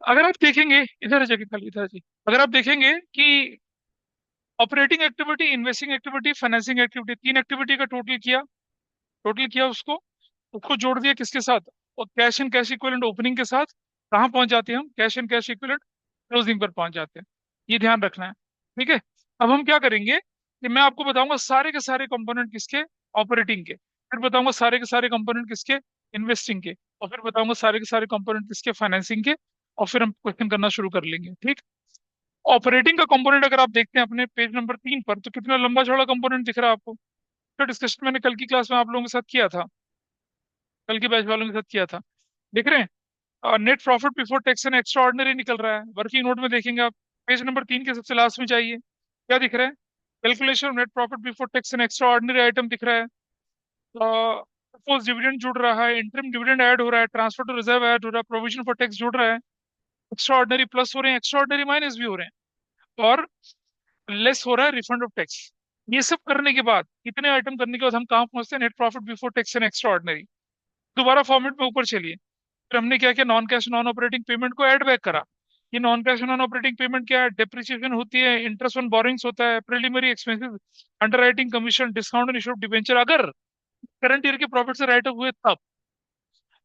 अगर आप देखेंगे, इधर है जगह खाली, इधर जी। अगर आप देखेंगे कि operating activity, investing activity, financing activity, तीन एक्टिविटी का टोटल किया उसको उसको जोड़ दिया किसके साथ? और cash and cash equivalent opening के साथ कहाँ पहुंच जाते हैं हम? Cash and cash equivalent closing पर पहुंच जाते हैं। ये ध्यान रखना है। ठीक है। अब हम क्या करेंगे कि मैं आपको बताऊंगा सारे के सारे कंपोनेंट किसके, ऑपरेटिंग के, फिर बताऊंगा सारे के सारे कंपोनेंट किसके, इन्वेस्टिंग के, और फिर बताऊंगा सारे के सारे कंपोनेंट किसके, फाइनेंसिंग के। और फिर हम क्वेश्चन करना शुरू कर लेंगे। ठीक। ऑपरेटिंग का कंपोनेंट अगर आप देखते हैं अपने पेज नंबर 3 पर, तो कितना लंबा चौड़ा कंपोनेंट दिख रहा है आपको? तो डिस्कशन मैंने कल की क्लास में आप लोगों के साथ किया था, कल के बैच वालों के साथ किया था। देख रहे हैं? Net profit before tax and extra ordinary निकल रहा है, वर्किंग नोट में देखेंगे आप। पेज नंबर 3 के सबसे लास्ट में जाइए, क्या दिख रहा है? Calculation net profit before tax and extraordinary item दिख रहा है। सपोज डिविडेंड जुड़ रहा है, इंटरम डिविडेंड ऐड हो रहा है, ट्रांसफर टू रिजर्व ऐड हो रहा है, प्रोविजन फॉर टैक्स जुड़ रहा है, एक्स्ट्रा ऑर्डिनरी प्लस हो रहे हैं, एक्स्ट्रा ऑर्डिनरी माइनस भी हो रहे हैं, और लेस हो रहा है रिफंड ऑफ टैक्स। ये सब करने के बाद, इतने आइटम करने के बाद हम कहाँ पहुंचते हैं? Net profit before tax and extra ordinary. दोबारा फॉर्मेट में ऊपर चलिए। फिर हमने क्या किया? Non cash non operating payment को ऐड बैक करा। ये non cash non operating payment क्या है? डेप्रिसिएशन होती है, इंटरेस्ट ऑन बोरिंग्स होता है, preliminary expenses, underwriting commission, discount on issue of debenture, अगर करंट ईयर के प्रॉफिट से राइट ऑफ हुए तब।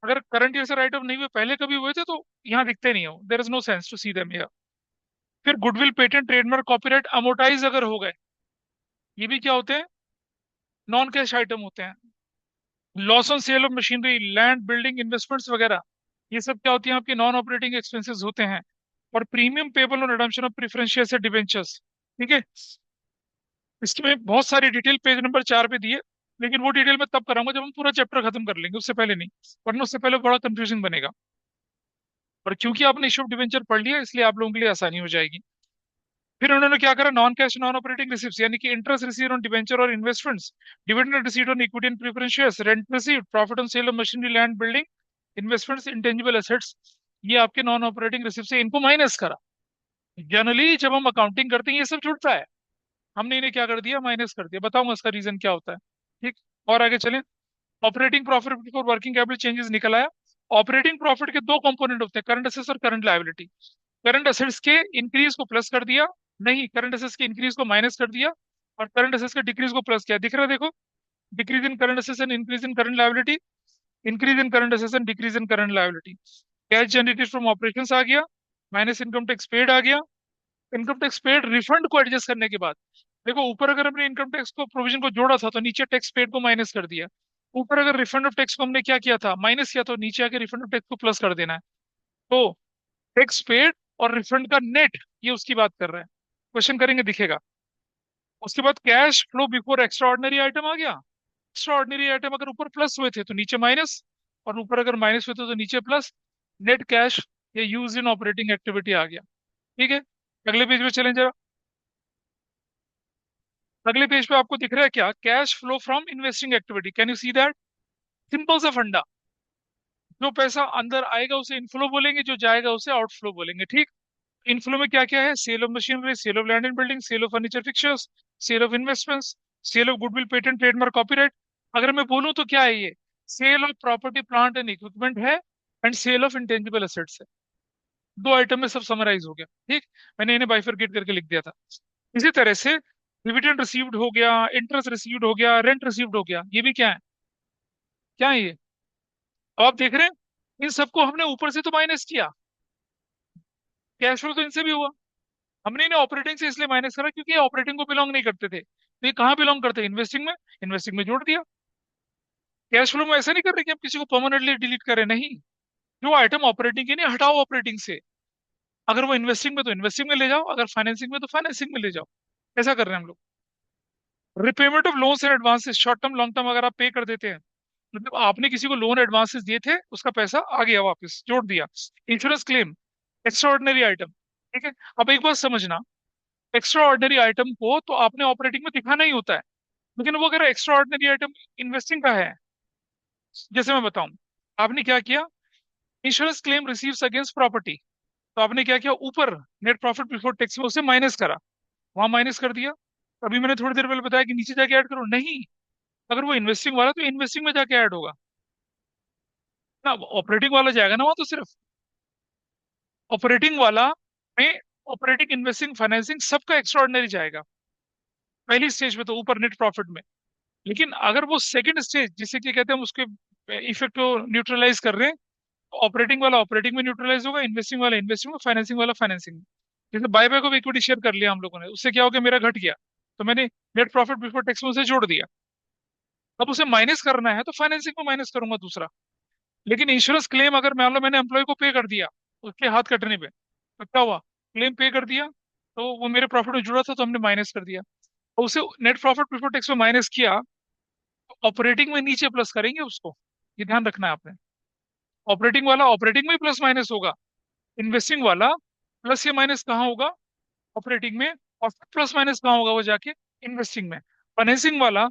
अगर करंट ईयर से राइट ऑफ नहीं हुए, पहले कभी हुए थे, तो यहाँ दिखते नहीं हो, there is no sense to see them here. फिर goodwill, patent, trademark, copyright amortise अगर हो गए, ये भी क्या होते हैं? नॉन कैश आइटम होते हैं। Loss on sale of machinery, land, building, investments वगैरह, ये सब क्या होती हैं? आपके नॉन ऑपरेटिंग एक्सपेंसेस होते हैं। और प्रीमियम पेबल और रिडम्पशन ऑफ प्रेफरेंस शेयर से डिबेंचर्स। ठीक है। इसमें बहुत सारी डिटेल पेज नंबर 4 पे दी है, लेकिन वो डिटेल मैं तब कराऊंगा जब हम पूरा चैप्टर खत्म कर लेंगे, उससे पहले नहीं। वरना उससे पहले बड़ा कंफ्यूजन बनेगा। और क्योंकि आपने इशू ऑफ डिबेंचर पढ़ लिया, इसलिए आप लोगों के लिए आसानी हो जाएगी। फिर उन्होंने क्या करा? Non cash non operating receipt, यानी कि इंटरेस्ट रिसीव ऑन डिबेंचर और investments, dividend receive on equity and preference shares, rent receive, profit on sale of machinery, land, building, investments, intangible assets, ये आपके नॉन ऑपरेटिंग रिसिप्ट से, इनको minus करा। Generally जब हम अकाउंटिंग करते हैं ये सब जुड़ता है, हमने इन्हें क्या कर दिया? माइनस कर दिया। बताऊंगा इसका रीजन क्या होता है। ठीक। और आगे चलें। Operating profit before working capital changes निकल आया। ऑपरेटिंग प्रॉफिट के दो कंपोनेंट होते हैं, करंट असेट्स और करंट लायबिलिटी। करंट असेट्स के इंक्रीज को प्लस कर दिया, नहीं, करंट असेट्स के इंक्रीज को माइनस कर दिया, और करंट असेट्स के डिक्रीज को प्लस किया। दिख रहा है? देखो, decrease in current assets and increase in current liability, increase in current assets and decrease in current liability. Cash generated from operations आ गया, माइनस इनकम टैक्स पेड आ गया। इनकम टैक्स पेड रिफंड को एडजस्ट करने के बाद, देखो ऊपर अगर हमने इनकम टैक्स को प्रोविजन को जोड़ा था, तो नीचे टैक्स पेड को माइनस कर दिया। ऊपर अगर रिफंड ऑफ टैक्स को हमने क्या किया था? माइनस किया, तो नीचे आके रिफंड ऑफ टैक्स को प्लस कर देना है। तो टैक्स पेड और रिफंड का नेट, ये उसकी बात कर रहा है। क्वेश्चन करेंगे, दिखेगा। उसके बाद cash flow before extraordinary item आ गया। एक्स्ट्रा ऑर्डिनरी आइटम अगर ऊपर प्लस हुए थे तो नीचे माइनस, और ऊपर अगर माइनस हुए थे तो नीचे प्लस। नेट कैश, ये यूज इन ऑपरेटिंग एक्टिविटी आ गया। ठीक है। अगले पेज पे चलें जरा। अगले पेज पे आपको दिख रहा है क्या? Cash flow from investing activity, can you see that? Simple सा फंडा। जो पैसा अंदर आएगा उसे इनफ्लो बोलेंगे, जो जाएगा उसे आउटफ्लो बोलेंगे। ठीक। इनफ्लो में क्या क्या है? Sale of machinery, sale of land and building, sale of furniture fixtures, sale of investments, sale of goodwill, patent, trademark, copyright. अगर मैं बोलूं तो क्या है ये? Sale of property, plant and equipment है, and sale of intangible assets है। दो आइटम में सब समराइज हो गया। ठीक। मैंने इन्हें बाइफरकेट करके लिख दिया था। इसी तरह से डिविडेंड रिसीव्ड हो गया, इंटरेस्ट रिसीव्ड हो गया, रेंट रिसीव्ड हो गया। ये भी क्या है? क्या है ये? अब आप देख रहे हैं, इन सबको हमने ऊपर से तो माइनस किया। कैश फ्लो तो इनसे भी हुआ। हमने इन्हें ऑपरेटिंग से इसलिए माइनस करा क्योंकि ये ऑपरेटिंग को बिलोंग नहीं करते थे, तो ये कहाँ बिलोंग करते हैं? इन्वेस्टिंग में। इन्वेस्टिंग में जोड़ दिया। कैश फ्लो में ऐसा नहीं कर रहे कि हम किसी को परमानेंटली डिलीट करें, नहीं। जो आइटम ऑपरेटिंग के नहीं, हटाओ ऑपरेटिंग से। अगर वो इन्वेस्टिंग में तो इन्वेस्टिंग में ले जाओ, अगर फाइनेंसिंग में तो फाइनेंसिंग में ले जाओ। ऐसा कर रहे हैं हम लोग। Repayment of loans and advances, short term long term, अगर आप पे कर देते हैं, मतलब आपने किसी को लोन एडवांसेस दिए थे, उसका पैसा आ गया वापस, जोड़ दिया। Insurance claim, extra ordinary item. ठीक है। अब एक बात समझना, एक्स्ट्रा ऑर्डिनरी आइटम को तो आपने ऑपरेटिंग में दिखाना ही होता है, लेकिन वो अगर एक्स्ट्रा ऑर्डिनरी आइटम इन्वेस्टिंग का है, जैसे मैं बताऊं, आपने क्या किया? Insurance claim receives against property, तो आपने क्या किया? ऊपर नेट प्रॉफिट बिफोर टैक्स में उसे माइनस करा, वहां माइनस कर दिया। अभी मैंने थोड़ी देर पहले बताया कि नीचे जाके ऐड करो, नहीं। अगर वो इन्वेस्टिंग वाला तो इन्वेस्टिंग में जाके ऐड होगा ना, ऑपरेटिंग वाला जाएगा ना वहां तो सिर्फ। ऑपरेटिंग वाला में ऑपरेटिंग, इन्वेस्टिंग, फाइनेंसिंग सबका एक्स्ट्राऑर्डिनरी जाएगा पहली स्टेज पे, तो ऊपर नेट प्रॉफिट में। लेकिन अगर वो सेकंड स्टेज, जिसे कि कहते हैं, हम उसके इफेक्ट को न्यूट्रलाइज कर रहे हैं, ऑपरेटिंग वाला ऑपरेटिंग में न्यूट्रलाइज होगा, इन्वेस्टिंग वाला इन्वेस्टिंग में, फाइनेंसिंग वाला फाइनेंसिंग में। जैसे buy back of equity share कर लिया हम लोगों ने, उससे क्या हो गया, मेरा घट गया, तो मैंने नेट प्रॉफिट बिफोर टैक्स में उसे जोड़ दिया। अब उसे माइनस करना है तो फाइनेंसिंग में माइनस करूंगा दूसरा। लेकिन इंश्योरेंस क्लेम अगर मान लो मैंने एम्प्लॉय को पे कर दिया उसके हाथ कटने पे, तो क्या हुआ, क्लेम पे कर दिया, तो वो मेरे प्रॉफिट में जुड़ा था तो हमने माइनस कर दिया। और उसे नेट प्रॉफिट बिफोर टैक्स में माइनस किया, तो ऑपरेटिंग में नीचे प्लस करेंगे उसको, ये ध्यान रखना है आपने। ऑपरेटिंग वाला ऑपरेटिंग में प्लस माइनस होगा, इन्वेस्टिंग वाला प्लस या माइनस कहाँ होगा, ऑपरेटिंग में। और प्लस माइनस कहाँ होगा, वो जाके इन्वेस्टिंग में। फाइनेंसिंग वाला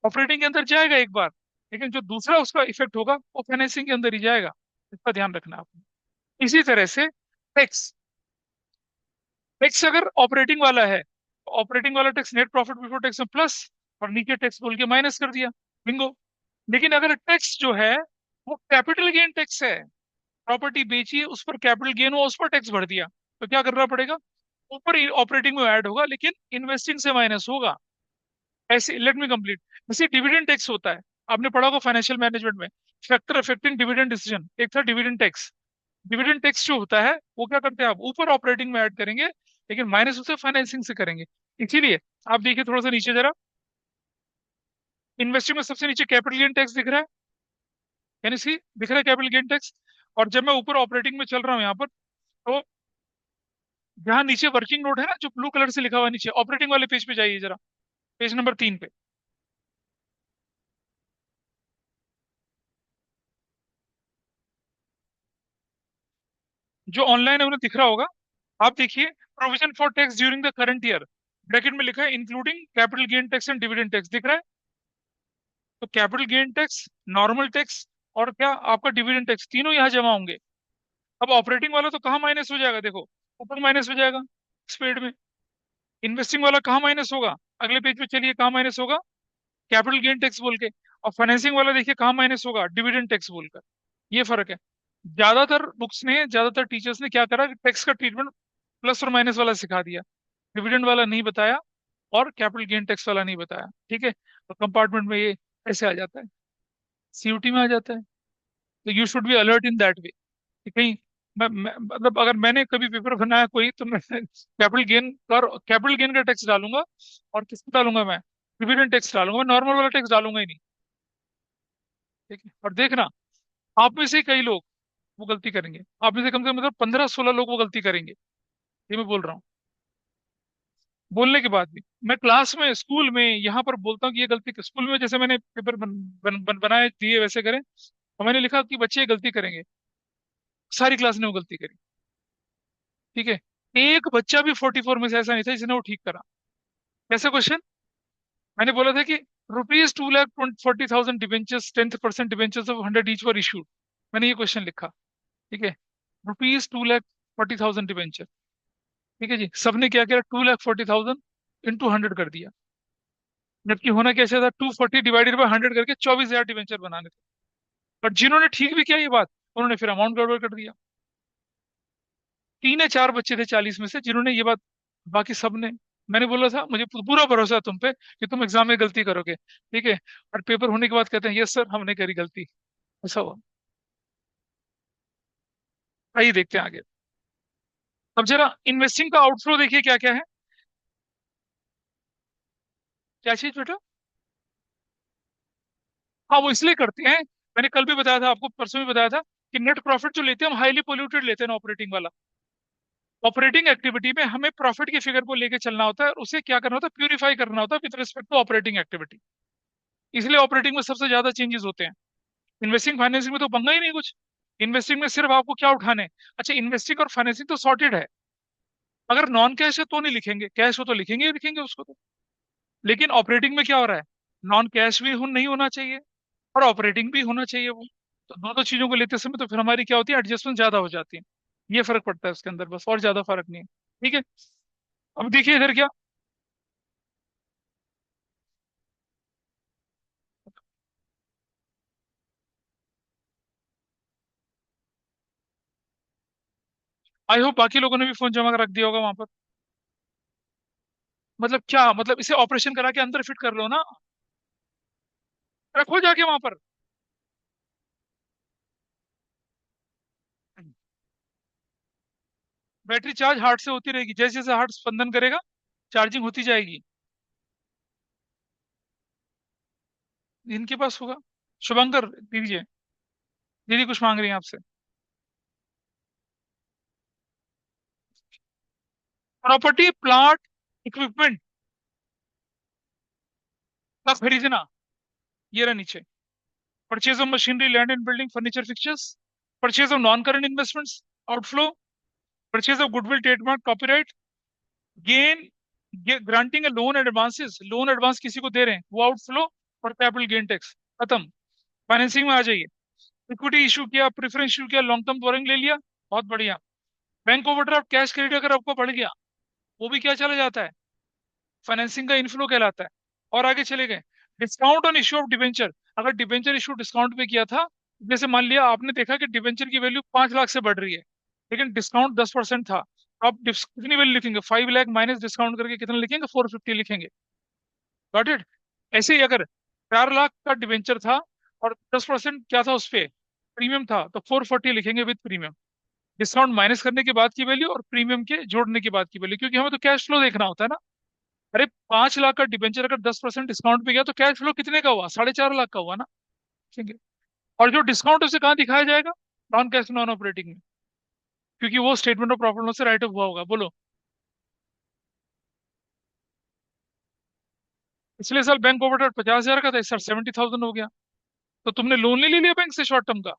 ऑपरेटिंग के अंदर जाएगा एक बार, लेकिन जो दूसरा उसका इफेक्ट होगा वो फाइनेंसिंग के अंदर ही जाएगा। इसका ध्यान रखना आपने। इसी तरह से टैक्स, टैक्स अगर ऑपरेटिंग वाला है, ऑपरेटिंग वाला tax net profit before tax में प्लस, और नीचे टैक्स बोल के माइनस कर दिया, बिंगो। लेकिन अगर टैक्स जो है वो कैपिटल गेन टैक्स है, प्रॉपर्टी बेची उस पर कैपिटल गेन हुआ, उस पर टैक्स भर दिया, तो क्या करना पड़ेगा, ऊपर ऑपरेटिंग में ऐड होगा लेकिन इन्वेस्टिंग से माइनस होगा। ऐसे, लेट मी कंप्लीट। जैसे डिविडेंड टैक्स होता है, आपने पढ़ा होगा फाइनेंशियल मैनेजमेंट में, फैक्टर अफेक्टिंग डिविडेंड डिसीजन, एक था डिविडेंड टैक्स। डिविडेंड टैक्स जो होता है वो क्या करते हैं, आप ऊपर ऑपरेटिंग में ऐड करेंगे लेकिन माइनस उसे फाइनेंसिंग से करेंगे। इसीलिए आप देखिए थोड़ा सा नीचे जरा, इन्वेस्टिंग में सबसे नीचे कैपिटल गेन टैक्स दिख रहा है, यानी सी दिख रहा है कैपिटल गेन टैक्स। और जब मैं ऊपर ऑपरेटिंग में चल रहा हूँ यहाँ पर, तो जहाँ नीचे वर्किंग नोट है ना, जो ब्लू कलर से लिखा हुआ है नीचे, ऑपरेटिंग वाले पेज पे जाइए जरा, पेज नंबर 3 पे। जो ऑनलाइन है उन्हें दिख रहा होगा, आप देखिए, provision for tax during the current year, bracket में लिखा है including capital gain tax and dividend tax, दिख रहा है। तो capital gain tax, normal tax, और क्या आपका डिविडेंड टैक्स, तीनों यहाँ जमा होंगे। अब ऑपरेटिंग वाला तो कहाँ माइनस हो जाएगा, देखो ऊपर माइनस हो जाएगा स्पेड में। इन्वेस्टिंग वाला कहाँ माइनस होगा, अगले पेज पे चलिए, कहाँ माइनस होगा, कैपिटल गेन टैक्स बोल के। और फाइनेंसिंग वाला देखिए कहाँ माइनस होगा, डिविडेंड टैक्स बोलकर। ये फर्क है। ज्यादातर बुक्स ने, ज्यादातर टीचर्स ने क्या करा, टैक्स का ट्रीटमेंट प्लस और माइनस वाला सिखा दिया, डिविडेंड वाला नहीं बताया, और कैपिटल गेन टैक्स वाला नहीं बताया, ठीक है। तो कंपार्टमेंट में ये ऐसे आ जाता है, सीयूटी में आ जाता है। तो you should be alert in that way, कि कहीं मतलब अगर मैंने कभी पेपर बनाया कोई, तो मैं कैपिटल गेन का टैक्स डालूंगा, और किसको डालूंगा मैं, डिविडेंड टैक्स डालूंगा, मैं नॉर्मल वाला टैक्स डालूंगा ही नहीं। ठीक है, और देखना, आप में से कई लोग वो गलती करेंगे, आप में से कम से कम मतलब 15-16 लोग वो गलती करेंगे, ये मैं बोल रहा हूँ। बोलने के बाद भी मैं क्लास में, स्कूल में, यहाँ पर बोलता हूँ कि ये गलती, स्कूल में जैसे मैंने पेपर बनाए दिए वैसे करें, और मैंने लिखा कि बच्चे ये गलती करेंगे, सारी क्लास ने वो गलती करी। ठीक है, एक बच्चा भी 44 में से ऐसा नहीं था जिसने वो ठीक करा। कैसे क्वेश्चन, मैंने बोला था कि ₹2,40,000 debentures, 10% debentures of 100 each were issued, मैंने ये क्वेश्चन लिखा। ठीक है, ₹2,40,000 डिबेंचर, ठीक है जी, सबने क्या किया, 2,40,000 इंटू 100 कर दिया। जबकि होना कैसे था, 240 डिवाइडेड बाय 100 करके 24,000 डिवेंचर बनाने थे। और जिन्होंने ठीक भी किया ये बात, उन्होंने फिर अमाउंट गड़बड़ कर दिया। 3 या 4 बच्चे थे 40 में से जिन्होंने ये बात, बाकी सब ने। मैंने बोला था मुझे पूरा भरोसा है तुम पे कि तुम एग्जाम में गलती करोगे, ठीक है। और पेपर होने के बाद कहते हैं यस सर हमने करी गलती, ऐसा हुआ। आइए देखते हैं आगे। अब जरा इन्वेस्टिंग का आउटफ्लो देखिए क्या क्या है। क्या चीज बेटा, हाँ वो इसलिए करते हैं, मैंने कल भी बताया था आपको, परसों भी बताया था, कि नेट प्रॉफिट जो लेते हैं हम हाईली पोल्यूटेड लेते हैं ऑपरेटिंग वाला। ऑपरेटिंग एक्टिविटी में हमें प्रॉफिट की फिगर को लेके चलना होता है, और उसे क्या करना होता है, प्यूरिफाई करना होता है with respect to operating activity. इसलिए ऑपरेटिंग में सबसे ज्यादा चेंजेस होते हैं। इन्वेस्टिंग फाइनेंसिंग में तो पंगा ही नहीं कुछ। इन्वेस्टिंग में सिर्फ आपको क्या उठाने हैं? अच्छा, इन्वेस्टिंग और फाइनेंसिंग तो सॉर्टेड है, अगर नॉन कैश है तो नहीं लिखेंगे, कैश हो तो लिखेंगे ही लिखेंगे उसको तो। लेकिन ऑपरेटिंग में क्या हो रहा है, नॉन कैश भी नहीं होना चाहिए, और ऑपरेटिंग भी होना चाहिए वो। तो दोनों चीजों को लेते समय तो फिर हमारी क्या होती है, एडजस्टमेंट ज्यादा हो जाती है। ये फर्क पड़ता है उसके अंदर, बस, और ज्यादा फर्क नहीं है। ठीक है, अब देखिए इधर क्या, आई होप बाकी लोगों ने भी फोन जमा कर रख दिया होगा वहां पर। मतलब क्या मतलब, इसे ऑपरेशन करा के अंदर फिट कर लो ना, रखो जाके वहां पर। बैटरी चार्ज हार्ट से होती रहेगी, जैसे जैसे हार्ट स्पंदन करेगा चार्जिंग होती जाएगी। इनके पास होगा। शुभंकर दीजिए। दीदी कुछ मांग रही है आपसे। प्रॉपर्टी प्लाट इक्विपमेंट का खरीदना, ये रहा नीचे। Purchase of machinery land and building furniture fixtures, purchase of non current investments outflow, purchase of goodwill trademark copyright, gain granting A loan advances, loan advance किसी को दे रहे हैं वो आउटफ्लो, और कैपिटल गेन टैक्स खत्म। फाइनेंसिंग में आ जाइए। Equity issue किया, प्रेफरेंस इशू किया, लॉन्ग टर्म बोरिंग ले लिया, बहुत बढ़िया। बैंक ओवरड्राफ्ट कैश क्रेडिट अगर आपको बढ़ गया, वो भी क्या चला जाता है, फाइनेंसिंग का इनफ्लो कहलाता है। और आगे चले गए। Discount on issue of debenture, अगर डिबेंचर इशू डिस्काउंट पे किया था, जैसे मान लिया आपने देखा कि डिबेंचर की वैल्यू 5 लाख से बढ़ रही है, लेकिन डिस्काउंट 10% था, आप कितनी वैल्यू लिखेंगे, 5 लाख माइनस डिस्काउंट करके कितना लिखेंगे, 450 लिखेंगे। Got it. ऐसे ही अगर 4 लाख का डिबेंचर था और 10% क्या था उस पे, प्रीमियम था, तो 440 लिखेंगे विद प्रीमियम। डिस्काउंट माइनस करने के बाद की वैल्यू और प्रीमियम के जोड़ने के बाद की वैल्यू, क्योंकि हमें तो कैश फ्लो देखना होता है ना। अरे 5 लाख का डिबेंचर अगर 10% डिस्काउंट पे गया तो कैश फ्लो कितने का हुआ, 4.5 लाख का हुआ ना। ठीक है। और जो डिस्काउंट उसे कहाँ दिखाया जाएगा, नॉन कैश नॉन ऑपरेटिंग में, क्योंकि वो स्टेटमेंट ऑफ प्रॉफिट लॉस से राइट ऑफ हुआ होगा। बोलो। पिछले साल बैंक ओवरड्राफ्ट 50,000 का था, इस साल 70,000 हो गया, तो तुमने लोन नहीं ले लिया बैंक से शॉर्ट टर्म का,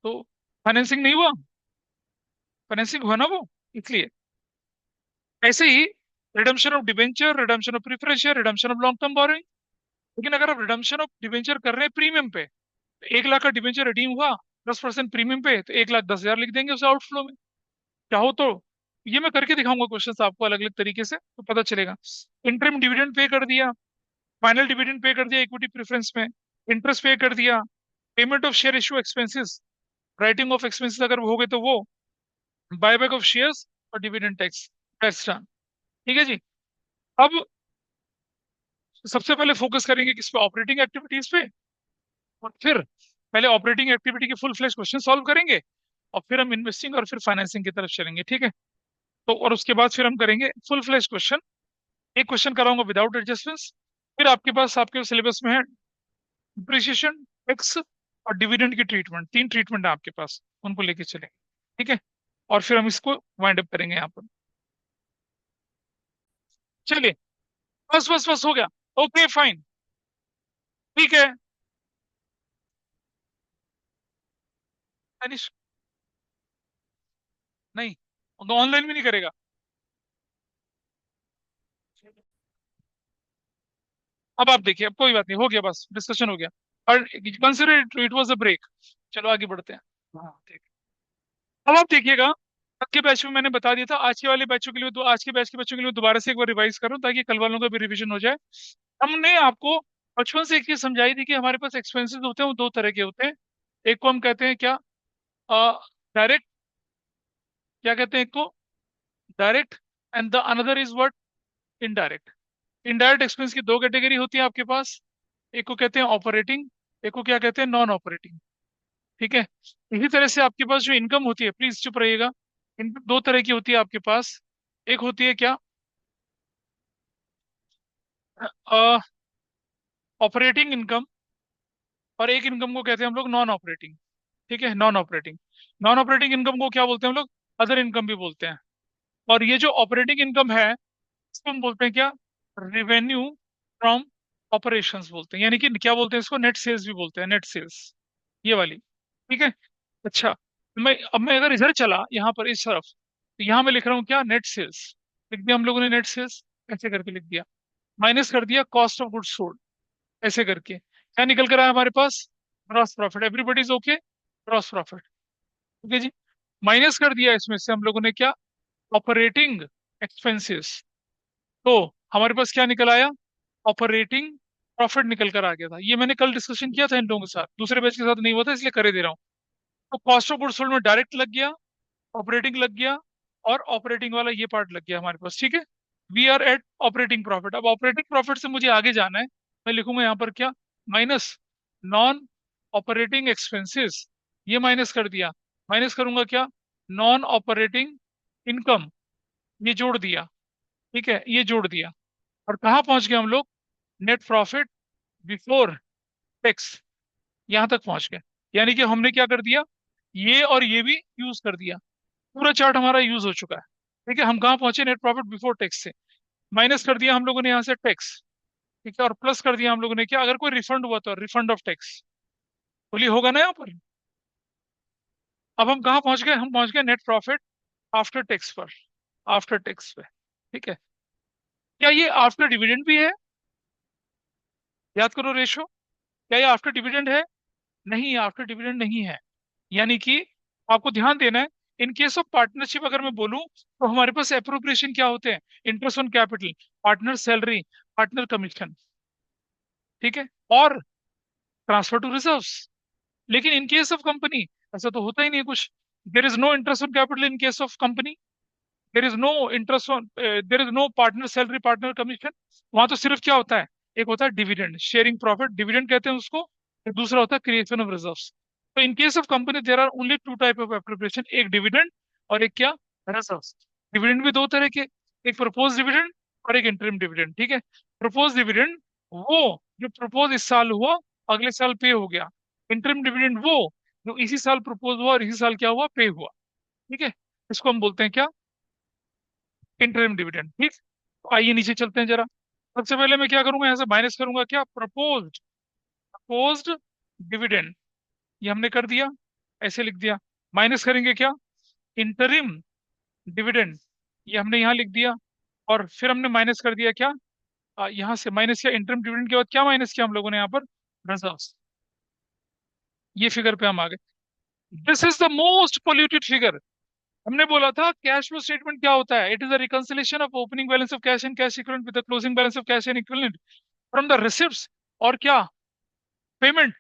तो फाइनेंसिंग नहीं हुआ, फाइनेंसिंग हुआ ना वो, इसलिए। ऐसे ही redemption of debenture, redemption of preference share, redemption of long term borrowing. लेकिन अगर आप रिडम्पशन ऑफ डिबेंचर कर रहे हैं प्रीमियम पे, तो 1 लाख का डिबेंचर रिडीम हुआ 10% प्रीमियम पे, तो 1,10,000 लिख देंगे उसे आउटफ्लो में। चाहो तो ये मैं करके दिखाऊंगा क्वेश्चन आपको अलग अलग तरीके से, तो पता चलेगा। इंटरिम डिविडेंड पे कर दिया, फाइनल डिविडेंड पे कर दिया इक्विटी प्रेफरेंस में, इंटरेस्ट पे कर दिया, payment of share issue expenses, writing of expenses अगर हो गए तो वो, बायबैक ऑफ शेयर्स, और डिविडेंड टैक्स, टैक्स डन। ठीक है जी। अब सबसे पहले फोकस करेंगे किस पे, ऑपरेटिंग एक्टिविटीज पे, और फिर पहले ऑपरेटिंग एक्टिविटी के फुल फ्लैश क्वेश्चन सॉल्व करेंगे, और फिर हम इन्वेस्टिंग और फिर फाइनेंसिंग की तरफ चलेंगे, ठीक है। तो और उसके बाद फिर हम करेंगे फुल फ्लैश क्वेश्चन। एक क्वेश्चन कराऊंगा विदाउट एडजस्टमेंट्स, फिर आपके सिलेबस में है डिप्रिसिएशन, टैक्स, और डिविडेंड की ट्रीटमेंट, 3 ट्रीटमेंट है आपके पास, उनको लेके चलेंगे, ठीक है। और फिर हम इसको वाइंड अप करेंगे यहाँ पर। चलिए, बस बस बस हो गया। Okay fine. ठीक है। अनिश, नहीं, ऑनलाइन भी नहीं करेगा। अब आप देखिए, अब कोई बात नहीं, हो गया, बस डिस्कशन हो गया, और consider it was a break. चलो आगे बढ़ते हैं। हाँ ठीक। अब आप देखिएगा, आज के बैच में मैंने बता दिया था, आज के वाले बैचों के लिए आज के बैच के बच्चों के लिए दोबारा से एक बार रिवाइज करो, ताकि कल वालों का भी रिवीजन हो जाए। हमने आपको बचपन से एक चीज समझाई थी कि हमारे पास एक्सपेंसेस होते हैं, वो 2 तरह के होते हैं। एक को हम कहते हैं क्या, डायरेक्ट, क्या कहते हैं एक को, direct, and the another is what, indirect. Indirect expense की 2 कैटेगरी होती है आपके पास, एक को कहते हैं ऑपरेटिंग, एक को क्या कहते हैं, नॉन ऑपरेटिंग। ठीक है। इसी तरह से आपके पास जो इनकम होती है, प्लीज चुप रहिएगा, इन 2 तरह की होती है आपके पास। एक होती है क्या, ऑपरेटिंग इनकम, और एक इनकम को कहते हैं हम लोग नॉन ऑपरेटिंग। ठीक है, non operating. Non operating income को क्या बोलते हैं हम लोग, अदर इनकम भी बोलते हैं। और ये जो ऑपरेटिंग इनकम है, इसको हम बोलते हैं क्या, रेवेन्यू फ्रॉम ऑपरेशंस बोलते हैं, यानी कि क्या बोलते हैं इसको, नेट सेल्स भी बोलते हैं, नेट सेल्स, ये वाली। ठीक है। अच्छा, अब मैं अगर इधर चला यहाँ पर इस तरफ, तो यहाँ मैं लिख रहा हूँ क्या, नेट सेल्स, लिख दिया हम लोगों ने नेट सेल्स, ऐसे करके लिख दिया, माइनस कर दिया कॉस्ट ऑफ गुड्स सोल्ड, ऐसे करके क्या निकल कर आया हमारे पास, gross profit. Everybody is okay, gross profit. ठीक है जी। माइनस कर दिया इसमें से हम लोगों ने क्या, ऑपरेटिंग एक्सपेंसेस, तो हमारे पास क्या निकल आया, ऑपरेटिंग प्रॉफिट निकल कर आ गया था। ये मैंने कल डिस्कशन किया था इन लोगों के साथ, दूसरे बैच के साथ नहीं हुआ था, इसलिए करे दे रहा हूँ। तो कॉस्ट ऑफ गुड्स सोल्ड में डायरेक्ट लग गया, ऑपरेटिंग लग गया, और ऑपरेटिंग वाला ये पार्ट लग गया हमारे पास, ठीक है। We are at operating profit. अब ऑपरेटिंग प्रॉफिट से मुझे आगे जाना है। मैं लिखूंगा यहाँ पर क्या, माइनस नॉन ऑपरेटिंग एक्सपेंसेस, ये माइनस कर दिया। माइनस करूंगा क्या, नॉन ऑपरेटिंग इनकम, ये जोड़ दिया, ठीक है, ये जोड़ दिया। और कहाँ पहुंच गए हम लोग, नेट प्रॉफिट बिफोर टैक्स, यहां तक पहुंच गए। यानी कि हमने क्या कर दिया, ये और ये भी यूज कर दिया, पूरा चार्ट हमारा यूज हो चुका है। ठीक है, हम कहाँ पहुंचे, नेट प्रॉफिट बिफोर टैक्स से। माइनस कर दिया हम लोगों ने यहाँ से टैक्स, ठीक है, और प्लस कर दिया हम लोगों ने क्या, अगर कोई रिफंड हुआ तो रिफंड ऑफ टैक्स, बोलिए होगा ना यहाँ पर। अब हम कहाँ पहुंच गए, हम पहुंच गए नेट प्रॉफिट आफ्टर टैक्स पर, आफ्टर टैक्स पे, ठीक है। क्या ये आफ्टर डिविडेंड भी है, याद करो रेशो, क्या ये आफ्टर डिविडेंड है, नहीं, आफ्टर डिविडेंड नहीं है। यानी कि आपको ध्यान देना है, इन केस ऑफ पार्टनरशिप अगर मैं बोलूं तो हमारे पास एप्रोप्रिएशन क्या होते हैं, interest on capital, partner salary, partner commission, ठीक है, और ट्रांसफर टू रिजर्व्स। लेकिन इन केस ऑफ कंपनी ऐसा तो होता ही नहीं है कुछ। There is no interest on capital in case of company, there is no interest on, there is no partner salary, partner commission. वहां तो सिर्फ क्या होता है, एक होता है डिविडेंड, शेयरिंग प्रॉफिट, डिविडेंड कहते हैं उसको, एक दूसरा होता है क्रिएशन ऑफ रिजर्व्स। तो in case of company there are only two type of appropriation, एक डिविडेंड और एक क्या, रिजर्व्स। डिविडेंड भी दो तरह के, एक प्रपोज डिविडेंड और एक इंटरिम डिविडेंड, ठीक है। प्रपोज डिविडेंड वो जो प्रपोज इस साल हुआ, अगले साल पे हो गया। इंटरिम डिविडेंड वो जो इसी साल प्रपोज हुआ और इसी साल क्या हुआ, पे हुआ, ठीक है। इसको हम बोलते हैं क्या, इंटरिम डिविडेंड, ठीक। तो आइए नीचे चलते हैं जरा। सबसे पहले मैं क्या करूंगा, यहाँ से माइनस करूंगा क्या, प्रपोज्ड, प्रपोज्ड डिविडेंड, ये हमने कर दिया, ऐसे लिख दिया। माइनस करेंगे क्या, इंटरिम डिविडेंड, ये हमने यहाँ लिख दिया। और फिर हमने माइनस कर दिया क्या, यहाँ से माइनस किया इंटरिम डिविडेंड के बाद क्या माइनस किया हम लोगों ने यहाँ पर, रिजर्व्स। ये फिगर पे हम आ गए। This is the most polluted figure. हमने बोला था कैश फ्लो स्टेटमेंट क्या होता है, it is a reconciliation of opening balance of cash and cash equivalent with the closing balance of cash and equivalent from the receipts और क्या, payment,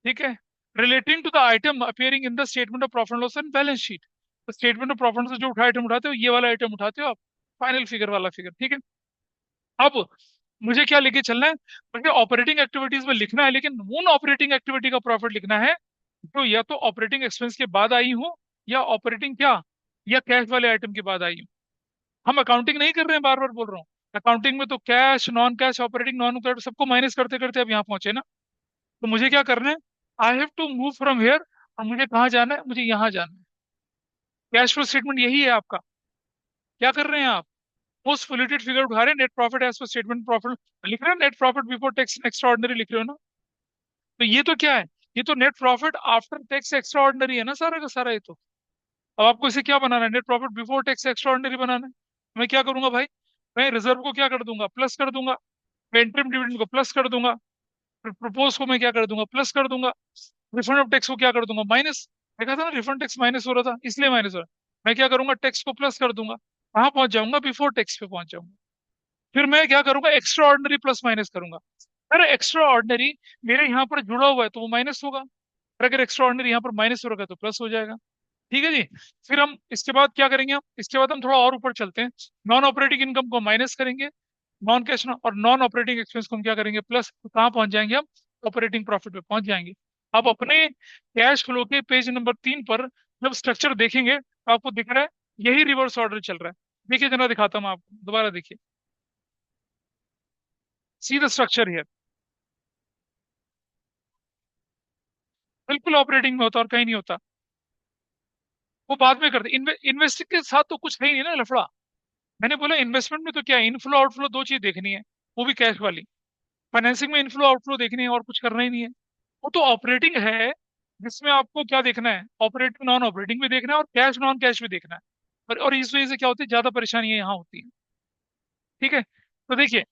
ठीक है, relating to the item appearing in the statement of profit and loss and balance sheet. तो statement of profit से जो उठा item उठाते हो, ये वाला आइटम उठाते हो आप, फाइनल फिगर वाला फिगर, ठीक है। अब मुझे क्या लेके चलना है, मुझे ऑपरेटिंग एक्टिविटीज में लिखना है, लेकिन उन ऑपरेटिंग एक्टिविटी का प्रॉफिट लिखना है जो या तो ऑपरेटिंग एक्सपेंस के बाद आई हो, या ऑपरेटिंग क्या, या कैश वाले आइटम के बाद आई हो। हम अकाउंटिंग नहीं कर रहे हैं, बार बार बोल रहा हूँ। अकाउंटिंग में तो cash, non cash, operating, non operating सबको माइनस करते करते अब यहाँ पहुंचे ना। तो मुझे क्या करना है, I have to move from here, और मुझे कहाँ जाना है, मुझे यहाँ जाना है। कैश फ्लो स्टेटमेंट यही है आपका। क्या कर रहे हैं आप, मोस्ट पोल्यूटेड फिगर उठा रहे हैं, net profit as per statement profit लिख रहे हैं, net profit before tax extraordinary लिख रहे हो ना। तो ये तो क्या है, ये तो net profit after tax extra ordinary है ना, सारा का सारा ये तो। अब आपको इसे क्या बनाना है, net profit before tax extraordinary बनाना है। मैं क्या करूंगा भाई, मैं रिजर्व को क्या कर दूंगा, प्लस कर दूंगा। मैं इंटरिम डिविडेंड को प्लस कर दूंगा। फिर प्रपोज को मैं क्या कर दूंगा, प्लस कर दूंगा। रिफंड ऑफ टैक्स को क्या कर दूंगा, माइनस। देखा था ना, रिफंड टैक्स माइनस हो रहा था, इसलिए माइनस हो रहा है। मैं क्या करूंगा, टैक्स को प्लस कर दूंगा, कहाँ पहुंच जाऊंगा, बिफोर टैक्स पे पहुंच जाऊंगा। फिर मैं क्या करूंगा, एक्स्ट्रा ऑर्डिनरी प्लस माइनस करूंगा। अरे एक्स्ट्रा ऑर्डिनरी मेरे यहाँ पर जुड़ा हुआ है तो वो माइनस होगा, और अगर एक्स्ट्रा ऑर्डिनरी यहाँ पर माइनस हो रखा है तो प्लस हो जाएगा। ठीक है जी। फिर हम इसके बाद क्या करेंगे, हम इसके बाद हम थोड़ा और ऊपर चलते हैं। नॉन ऑपरेटिंग इनकम को माइनस करेंगे, नॉन कैश और नॉन ऑपरेटिंग एक्सपेंस को हम क्या करेंगे, प्लस। तो कहाँ पहुंच जाएंगे हम, ऑपरेटिंग प्रॉफिट पे पहुंच जाएंगे। आप अपने कैश फ्लो के पेज नंबर 3 पर जब स्ट्रक्चर देखेंगे तो आपको दिख रहा है यही रिवर्स ऑर्डर चल रहा है। देखिए जना, दिखाता हूँ आपको दोबारा, देखिए, सी द स्ट्रक्चर हियर। बिल्कुल ऑपरेटिंग में होता और कहीं नहीं होता, वो बाद में करते। इन्वेस्टिंग के साथ तो कुछ है ही नहीं ना लफड़ा। मैंने बोला इन्वेस्टमेंट में तो क्या है, इनफ्लो आउटफ्लो दो चीज देखनी है, वो भी कैश वाली। फाइनेंसिंग में इनफ्लो आउटफ्लो देखनी है और कुछ करना ही नहीं है। वो तो ऑपरेटिंग है, जिसमें आपको क्या देखना है, ऑपरेटिंग नॉन ऑपरेटिंग भी देखना है और कैश नॉन कैश भी देखना है। और इस वजह से क्या होती है, ज्यादा परेशानियां यहाँ होती है। ठीक है, तो देखिए,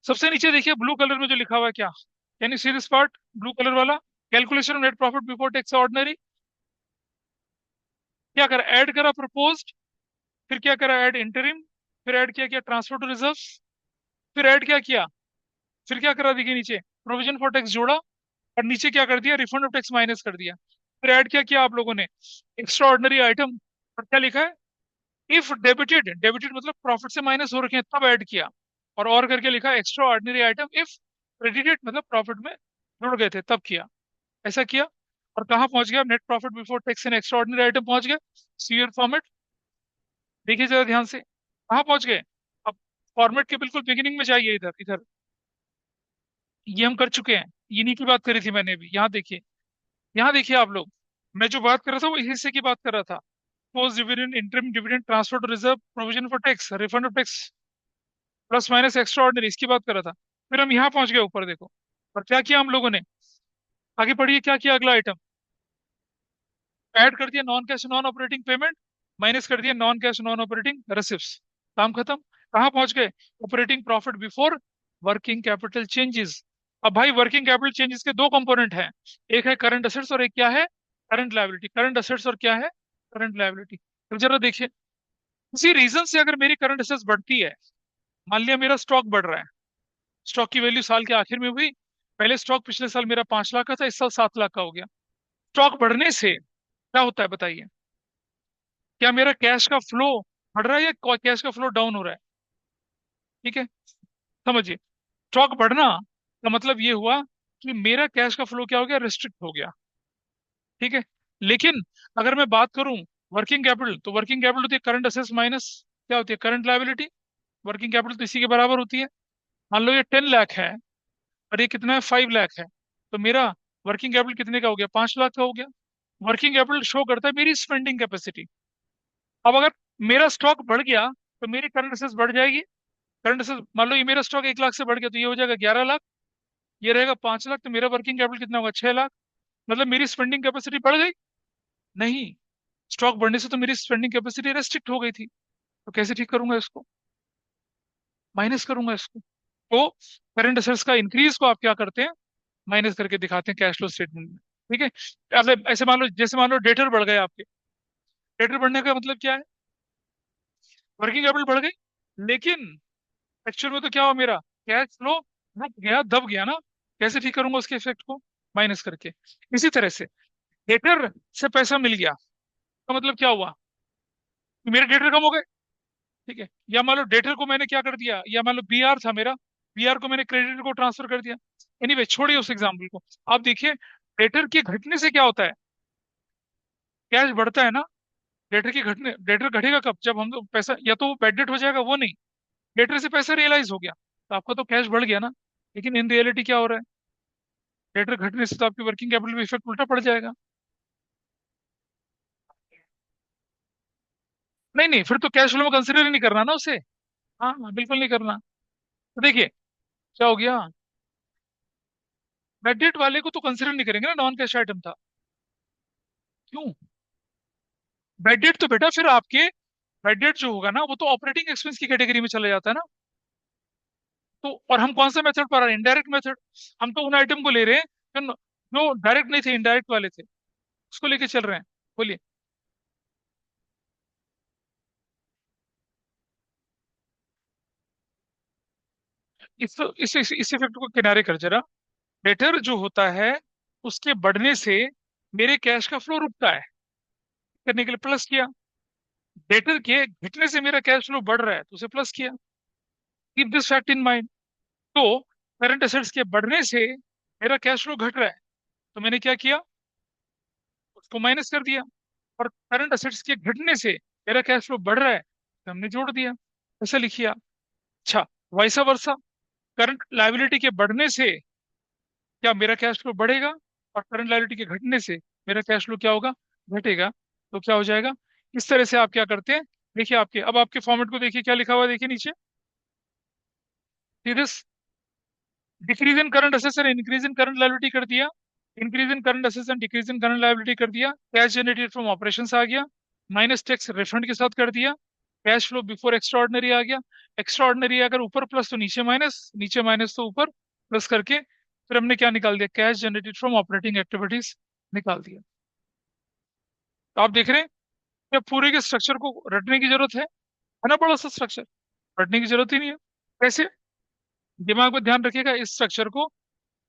सबसे नीचे देखिए ब्लू कलर में जो लिखा हुआ है, क्या, can you see this part, blue colour वाला, calculation of net profit before tax ordinary. क्या करा, ऐड करा प्रपोज, फिर क्या करा, ऐड इंटरिम, फिर ऐड किया क्या, ट्रांसफर टू रिजर्व, फिर ऐड क्या किया, फिर क्या करा, देखिए नीचे प्रोविजन फॉर टैक्स जोड़ा, और नीचे क्या कर दिया, रिफंड ऑफ टैक्स माइनस कर दिया। फिर ऐड क्या किया आप लोगों ने, एक्स्ट्रा ऑर्डिनरी आइटम, और क्या लिखा है, इफ डेबिटेड, डेबिटेड मतलब प्रॉफिट से माइनस हो रखे हैं तब ऐड किया, और करके लिखा extra ordinary item if credited मतलब प्रॉफिट में जुड़ गए थे तब किया, ऐसा किया। और कहाँ पहुंच गया, net profit before tax and extraordinary item पहुंच गया, सीयर फॉर्मेट। देखिए जरा ध्यान से कहाँ पहुंच गए। अब फॉर्मेट के बिल्कुल बिगिनिंग में जाइए, इधर इधर, ये हम कर चुके हैं, इन्हीं की बात करी थी मैंने भी। यहाँ देखिए, यहाँ देखिए आप लोग, मैं जो बात कर रहा था वो इस हिस्से की बात कर रहा था। Post dividend, interim dividend, transfer to reserve, provision for tax, refund of tax, plus minus extraordinary, इसकी बात कर रहा था। फिर हम यहाँ पहुंच गए ऊपर देखो, और क्या किया हम लोगों ने, आगे बढ़िए, क्या किया अगला आइटम, ऐड कर दिया non cash non operating payment, minus कर दिया non cash non operating receipts, काम खत्म। कहाँ पहुंच गए, operating profit before working capital changes. अब भाई वर्किंग कैपिटल चेंजेस के दो कंपोनेंट हैं, एक है करंट असेट्स और एक क्या है, करंट लायबिलिटी। करंट असेट्स और क्या है, करंट लायबिलिटी। तो जरा देखिए, किसी रीजन से अगर मेरी करंट असेट्स बढ़ती है, मान लिया मेरा स्टॉक बढ़ रहा है, स्टॉक की वैल्यू साल के आखिर में हुई, पहले स्टॉक पिछले साल मेरा 5 लाख का था, इस साल 7 लाख का हो गया। स्टॉक बढ़ने से क्या होता है बताइए, क्या मेरा कैश का फ्लो बढ़ रहा है या कैश का फ्लो डाउन हो रहा है। ठीक है, समझिए, स्टॉक बढ़ना का मतलब ये हुआ कि मेरा कैश का फ्लो क्या हो गया, रिस्ट्रिक्ट हो गया। ठीक है, लेकिन अगर मैं बात करूं वर्किंग कैपिटल, तो वर्किंग कैपिटल होती है करंट असेट्स माइनस क्या होती है, करंट लायबिलिटी। वर्किंग कैपिटल तो इसी के बराबर होती है। मान लो ये 10 लाख है और ये कितना है, 5 लाख है, तो मेरा वर्किंग कैपिटल कितने का हो गया, 5 लाख का हो गया। वर्किंग कैपिटल शो करता है मेरी स्पेंडिंग कैपेसिटी। अब अगर मेरा स्टॉक बढ़ गया तो मेरी करंट असेट्स बढ़ जाएगी। करंट असेट्स, मान लो ये मेरा स्टॉक 1 लाख से बढ़ गया तो ये हो जाएगा 11 लाख, ये रहेगा 5 लाख, तो मेरा वर्किंग कैपिटल कितना होगा, 6 लाख। मतलब मेरी स्पेंडिंग कैपेसिटी बढ़ गई, नहीं, स्टॉक बढ़ने से तो मेरी स्पेंडिंग कैपेसिटी रेस्ट्रिक्ट हो गई थी। तो कैसे ठीक करूंगा इसको, माइनस करूंगा इसको। तो करंट असेट्स का इंक्रीज को आप क्या करते हैं, माइनस करके दिखाते हैं कैश फ्लो स्टेटमेंट में। ठीक है, अब ऐसे मान लो, जैसे मान लो डेटर बढ़ गए आपके, डेटर बढ़ने का मतलब क्या है, वर्किंग कैपिटल बढ़ गई, लेकिन एक्चुअल में तो क्या हुआ, मेरा कैश फ्लो रुक गया, दब गया ना। कैसे ठीक करूंगा उसके इफेक्ट को, माइनस करके। इसी तरह से डेटर से पैसा मिल गया तो मतलब क्या हुआ, कि मेरे डेटर कम हो गए। ठीक है, या मान लो डेटर को मैंने क्या कर दिया, या मान लो बीआर था मेरा, बीआर को मैंने क्रेडिटर को ट्रांसफर कर दिया। एनीवे छोड़िए उस एग्जाम्पल को। आप देखिए, डेटर के घटने से क्या होता है, कैश बढ़ता है ना। डेटर के घटने, डेटर घटेगा कब, जब हम लोग पैसा, या तो वो बैड डेट हो जाएगा, वो नहीं, डेटर से पैसा रियलाइज हो गया तो आपका तो कैश बढ़ गया ना। लेकिन इन रियलिटी क्या हो रहा है, डेटर घटने से तो आपकी वर्किंग कैपिटल में इफेक्ट उल्टा पड़ जाएगा। नहीं नहीं, फिर तो कैश फ्लो में कंसिडर ही नहीं करना ना उसे। हाँ हाँ, बिल्कुल नहीं करना। तो देखिए क्या हो गया, बैड डेट वाले को तो कंसिडर नहीं करेंगे ना, नॉन कैश आइटम था। क्यों, बैड डेट तो बेटा फिर आपके, बैड डेट जो होगा ना वो तो ऑपरेटिंग एक्सपेंस की कैटेगरी में चला जाता है ना। तो और हम कौन सा मेथड पर आ रहे हैं, इनडायरेक्ट मेथड। हम तो उन आइटम को ले रहे हैं जो डायरेक्ट नहीं थे, इनडायरेक्ट वाले थे, उसको लेके चल रहे हैं। बोलिए। इस इफेक्ट को किनारे कर जरा। डेटर जो होता है उसके बढ़ने से मेरे कैश का फ्लो रुकता है, करने के लिए प्लस किया। डेटर के घटने से मेरा कैश फ्लो बढ़ रहा है तो उसे प्लस किया। Keep this fact in mind. तो करंट एसेट्स के बढ़ने से मेरा कैश फ्लो घट रहा है, तो मैंने क्या किया, उसको माइनस कर दिया। और करंट एसेट्स के घटने से मेरा कैश फ्लो बढ़ रहा है तो हमने जोड़ दिया। ऐसा लिखिए आप। अच्छा, वैसा वर्षा, करंट लायबिलिटी के बढ़ने से क्या मेरा कैश फ्लो बढ़ेगा, और करंट लायबिलिटी के घटने से मेरा कैश फ्लो क्या होगा, घटेगा। तो क्या हो जाएगा, इस तरह से आप क्या करते हैं। देखिए आपके, अब आपके फॉर्मेट को देखिए क्या लिखा हुआ है, देखिए नीचे, this decrease in current assets and increase in current liability कर दिया, increase in current assets and decrease in current liability कर दिया, कैश जनरेटेड फ्रॉम ऑपरेशंस आ गया, माइनस टैक्स रिफंड के साथ कर दिया, कैश फ्लो बिफोर एक्स्ट्राऑर्डिनरी आ गया। एक्स्ट्राऑर्डिनरी अगर ऊपर प्लस तो नीचे माइनस, नीचे माइनस तो ऊपर प्लस करके फिर हमने क्या निकाल दिया, cash generated from operating activities निकाल दिया। तो आप देख रहे हैं कि पूरे के स्ट्रक्चर को रटने की जरूरत है ना, बड़ा सा स्ट्रक्चर, रटने की जरूरत ही नहीं है। कैसे, दिमाग में ध्यान रखिएगा इस स्ट्रक्चर को।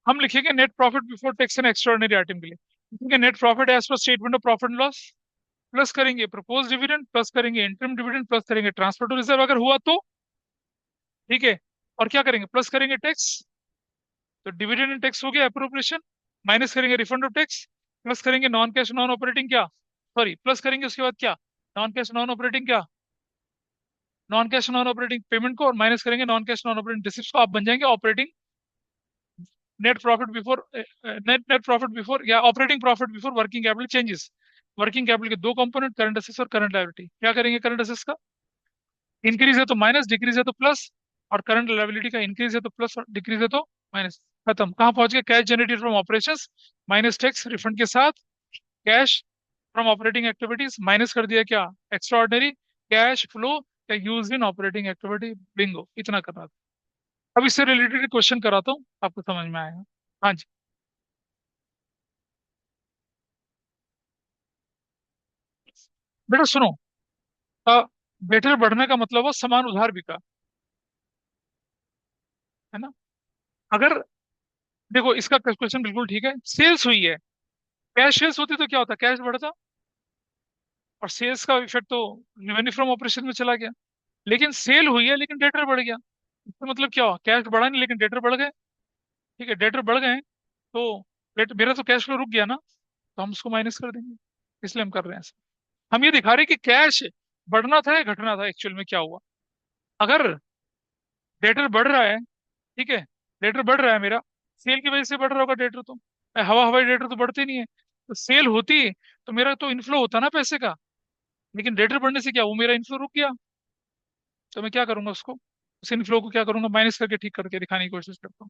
हम लिखेंगे net profit before tax and extraordinary item के लिए, लिखेंगे net profit as per statement of profit and loss, plus करेंगे प्रपोज डिविडेंड, प्लस करेंगे इंटरिम डिविडेंड, प्लस करेंगे ट्रांसफर टू रिजर्व अगर हुआ तो, ठीक है। और क्या करेंगे, प्लस करेंगे टैक्स, तो डिविडेंड एंड टैक्स हो गया अप्रोप्रिएशन, माइनस करेंगे रिफंड ऑफ टैक्स, प्लस करेंगे नॉन कैश नॉन ऑपरेटिंग क्या, सॉरी प्लस करेंगे उसके बाद क्या, नॉन कैश नॉन ऑपरेटिंग क्या, non cash non operating payment को, और माइनस करेंगे non cash non operating receipt को, आप बन जाएंगे operating net profit before, net net profit before या operating profit before working capital changes. Working capital के दो कंपोनेंट, करंट असेट्स और करंट लायबिलिटी। क्या करेंगे करंट असेट्स का, इंक्रीज है तो माइनस, डिक्रीज है तो प्लस, और करंट लायबिलिटी का इंक्रीज है तो प्लस और डिक्रीज है तो माइनस। खत्म। कहाँ पहुंच गए, cash generated from operations minus tax refund के साथ cash from operating activities minus कर दिया क्या, एक्स्ट्रा ऑर्डिनरी कैश फ्लो या use in operating activity. Bingo, इतना करना था। अब इससे रिलेटेड क्वेश्चन कराता हूँ, आपको समझ में आएगा। हाँ जी। बेटा सुनो, बेटर बढ़ने का मतलब वो समान उधार बिका, है ना। अगर देखो इसका क्वेश्चन बिल्कुल ठीक है, सेल्स हुई है, कैश सेल्स होती तो क्या होता, कैश बढ़ता, और सेल्स का इफेक्ट तो रेवेन्यू फ्रॉम ऑपरेशन में चला गया। लेकिन सेल हुई है लेकिन डेटर बढ़ गया, इसका मतलब क्या हुआ, कैश बढ़ा नहीं लेकिन डेटर बढ़ गए। ठीक है, डेटर बढ़ गए तो मेरा तो कैश फ्लो रुक गया ना, तो हम उसको माइनस कर देंगे, इसलिए हम कर रहे हैं ऐसा। हम ये दिखा रहे हैं कि कैश बढ़ना था या घटना था, एक्चुअल में क्या हुआ। अगर डेटर बढ़ रहा है, ठीक है, डेटर बढ़ रहा है मेरा, सेल की वजह से बढ़ रहा होगा डेटर तो, हवा हवाई डेटर तो बढ़ते नहीं है, तो सेल होती तो मेरा तो इनफ्लो होता ना पैसे का। लेकिन डेटर बढ़ने से क्या, वो मेरा इनफ्लो रुक गया, तो मैं क्या करूंगा उसको, उस इनफ्लो को क्या करूंगा, माइनस करके ठीक करके दिखाने की कोशिश करता हूँ।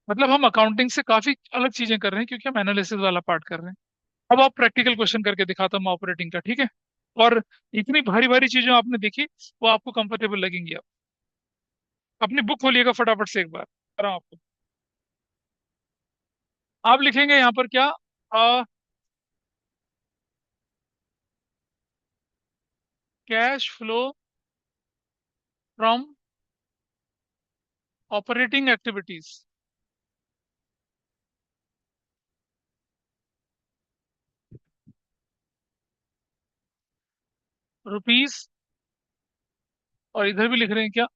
मतलब हम अकाउंटिंग से काफी अलग चीजें कर रहे हैं, क्योंकि हम एनालिसिस वाला पार्ट कर रहे हैं। अब आप प्रैक्टिकल क्वेश्चन करके दिखाता हूँ ऑपरेटिंग का, ठीक है। और इतनी भारी भारी चीजें आपने देखी, वो आपको कंफर्टेबल लगेंगी। अब अपनी बुक खोलिएगा फटाफट से एक बार, कर रहा हूं आपको। आप लिखेंगे यहाँ पर क्या, cash flow from operating activities, rupees, और इधर भी लिख रहे हैं क्या,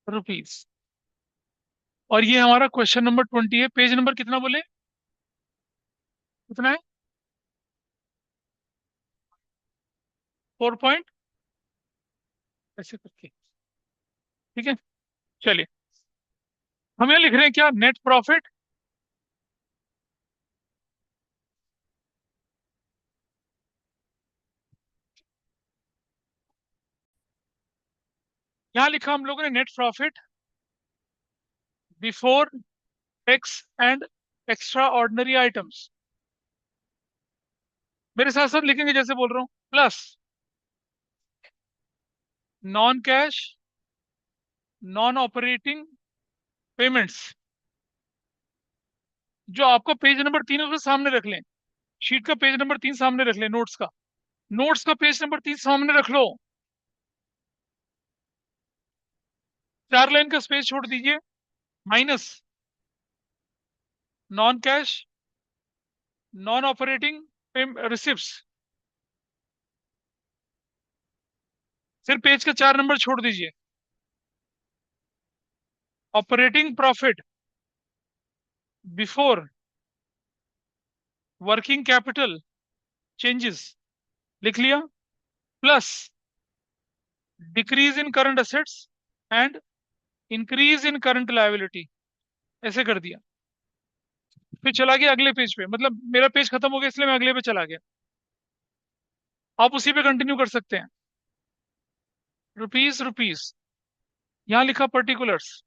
रुपीज। और ये हमारा क्वेश्चन नंबर 20 है, पेज नंबर कितना बोले, कितना है, 4 पॉइंट, ऐसे करके, ठीक है। चलिए, हम यहाँ लिख रहे हैं क्या, नेट प्रॉफिट, यहाँ लिखा हम लोगों ने net profit before tax and extraordinary items. मेरे साथ साथ लिखेंगे जैसे बोल रहा हूँ, plus non cash non operating payments, जो आपको पेज नंबर 3 उसके सामने रख लें, शीट का पेज नंबर 3 सामने रख लें, नोट्स का, नोट्स का पेज नंबर 3 सामने रख लो, 4 लाइन का स्पेस छोड़ दीजिए, minus non cash non operating receipt, फिर पेज का 4 नंबर छोड़ दीजिए, operating profit before working capital changes, लिख लिया, plus decrease in current assets and increase in current liability, ऐसे कर दिया। फिर चला गया अगले पेज पे, मतलब मेरा पेज खत्म हो गया इसलिए मैं अगले पे चला गया, आप उसी पे कंटिन्यू कर सकते हैं। रुपीज रुपीज, यहाँ लिखा पर्टिकुलर्स,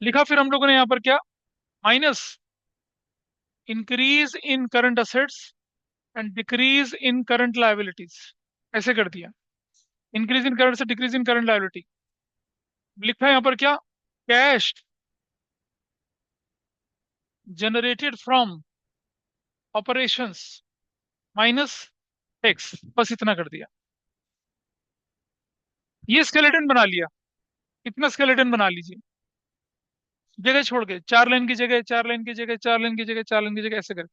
लिखा फिर हम लोगों ने यहाँ पर क्या, minus increase in current assets and decrease in current liabilities, ऐसे कर दिया। इंक्रीज इन करंट से डिक्रीज इन करंट लायबिलिटी, लिखा है यहाँ पर क्या, cash generated from operations minus tax, बस इतना कर दिया। ये स्केलेटन बना लिया, इतना स्केलेटन बना लीजिए, जगह छोड़ के, 4 लाइन की जगह 4 लाइन की जगह 4 लाइन की जगह 4 लाइन की जगह, ऐसे कर।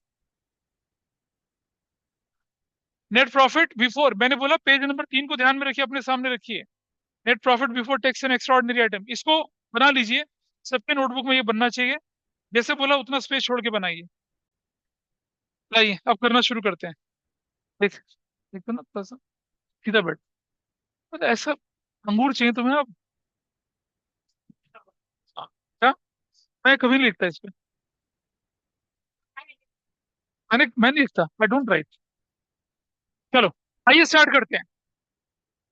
नेट प्रॉफिट बिफोर, मैंने बोला पेज नंबर 3 को ध्यान में रखिए, अपने सामने रखिए। Net profit before tax and extraordinary item, इसको बना लीजिए। सबके नोटबुक में ये बनना चाहिए। जैसे बोला उतना स्पेस छोड़ के बनाइए। लाइए अब करना शुरू करते हैं। देख, देखो ना थोड़ा सा सीधा बैठ। मतलब ऐसा अंगूर चाहिए तुम्हें अब? हाँ, क्या? मैं कभी नहीं लिखता इस पे। मैं नहीं लिखता, आई डोंट राइट। चलो आइए स्टार्ट करते हैं।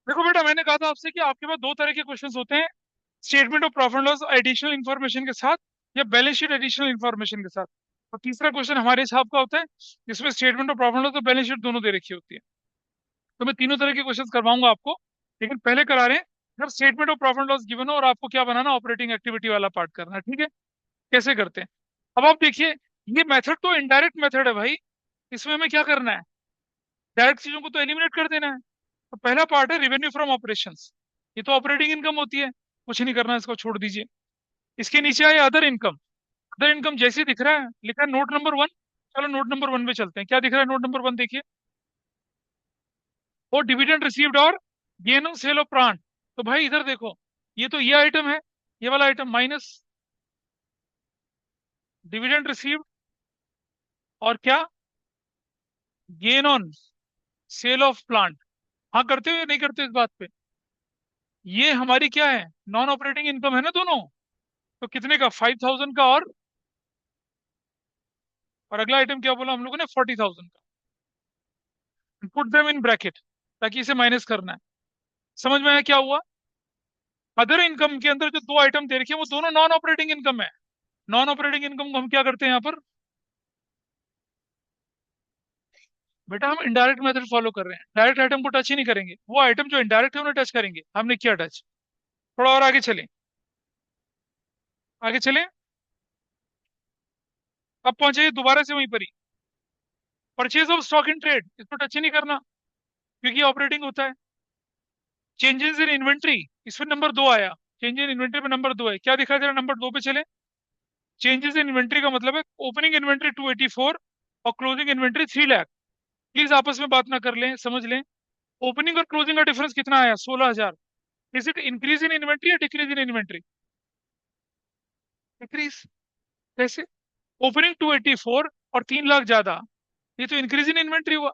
देखो बेटा, मैंने कहा था आपसे कि आपके पास दो तरह के क्वेश्चंस होते हैं। Statement of profit and loss additional information के साथ, या बैलेंस शीट एडिशनल इन्फॉर्मेशन के साथ। और तीसरा क्वेश्चन हमारे हिसाब का होता है, जिसमें statement of profit and loss और बैलेंस शीट दोनों दे रखी होती है। तो मैं तीनों तरह के क्वेश्चन करवाऊंगा आपको, लेकिन पहले करा रहे हैं जब statement of profit and loss given हो और आपको क्या बनाना, ऑपरेटिंग एक्टिविटी वाला पार्ट करना है, ठीक है? कैसे करते हैं? अब आप देखिए, ये मेथड तो इनडायरेक्ट मेथड है भाई। इसमें हमें क्या करना है? डायरेक्ट चीजों को तो एलिमिनेट कर देना है। तो पहला पार्ट है रेवेन्यू फ्रॉम ऑपरेशंस। ये तो ऑपरेटिंग इनकम होती है, कुछ नहीं करना है, इसको छोड़ दीजिए। इसके नीचे आए अदर इनकम। अदर इनकम जैसे ही दिख रहा है, लिखा है नोट नंबर 1। चलो नोट नंबर 1 पे चलते हैं। क्या दिख रहा है नोट नंबर 1? देखिए, वो डिविडेंड रिसीव्ड और gain on sale of plant. तो भाई इधर देखो, ये तो ये आइटम है, ये वाला आइटम माइनस डिविडेंड रिसीव्ड और क्या, gain on sale of plant. हाँ करते हो या नहीं करते इस बात पे? ये हमारी क्या है, नॉन ऑपरेटिंग इनकम है ना दोनों। तो कितने का, 5,000 का, और अगला आइटम क्या बोला हम लोगों ने, 40,000 का। पुट देम इन ब्रैकेट, ताकि इसे माइनस करना है। समझ में आया क्या हुआ? अदर इनकम के अंदर जो दो आइटम दे रखे हैं वो दोनों नॉन ऑपरेटिंग इनकम है। नॉन ऑपरेटिंग इनकम को हम क्या करते हैं यहाँ पर? बेटा हम इनडायरेक्ट मेथड फॉलो कर रहे हैं, डायरेक्ट आइटम को टच ही नहीं करेंगे। वो आइटम जो इनडायरेक्ट है उन्हें टच करेंगे। हमने किया टच। थोड़ा और आगे चलें, आगे चलें। अब पहुंचे दोबारा से वहीं पर ही, purchase of stock in trade, इसको टच ही नहीं करना, क्योंकि ऑपरेटिंग होता है। चेंजेस इन इन्वेंट्री, इसमें नंबर 2 आया। चेंज इन इन्वेंट्री पे नंबर 2 है, क्या दिखा जरा नंबर 2 पे चले। चेंजेस इन इन्वेंट्री का मतलब है ओपनिंग इन्वेंट्री 284 और क्लोजिंग इन्वेंट्री 3 लाख। प्लीज आपस में बात ना कर लें, समझ लें। ओपनिंग और क्लोजिंग का डिफरेंस कितना आया, 16,000। Is it increase in inventory या डिक्रीज इन इन्वेंट्री? डिक्रीज। कैसे? ओपनिंग 284 और 3 लाख ज्यादा, ये तो इंक्रीज इन इन्वेंट्री हुआ।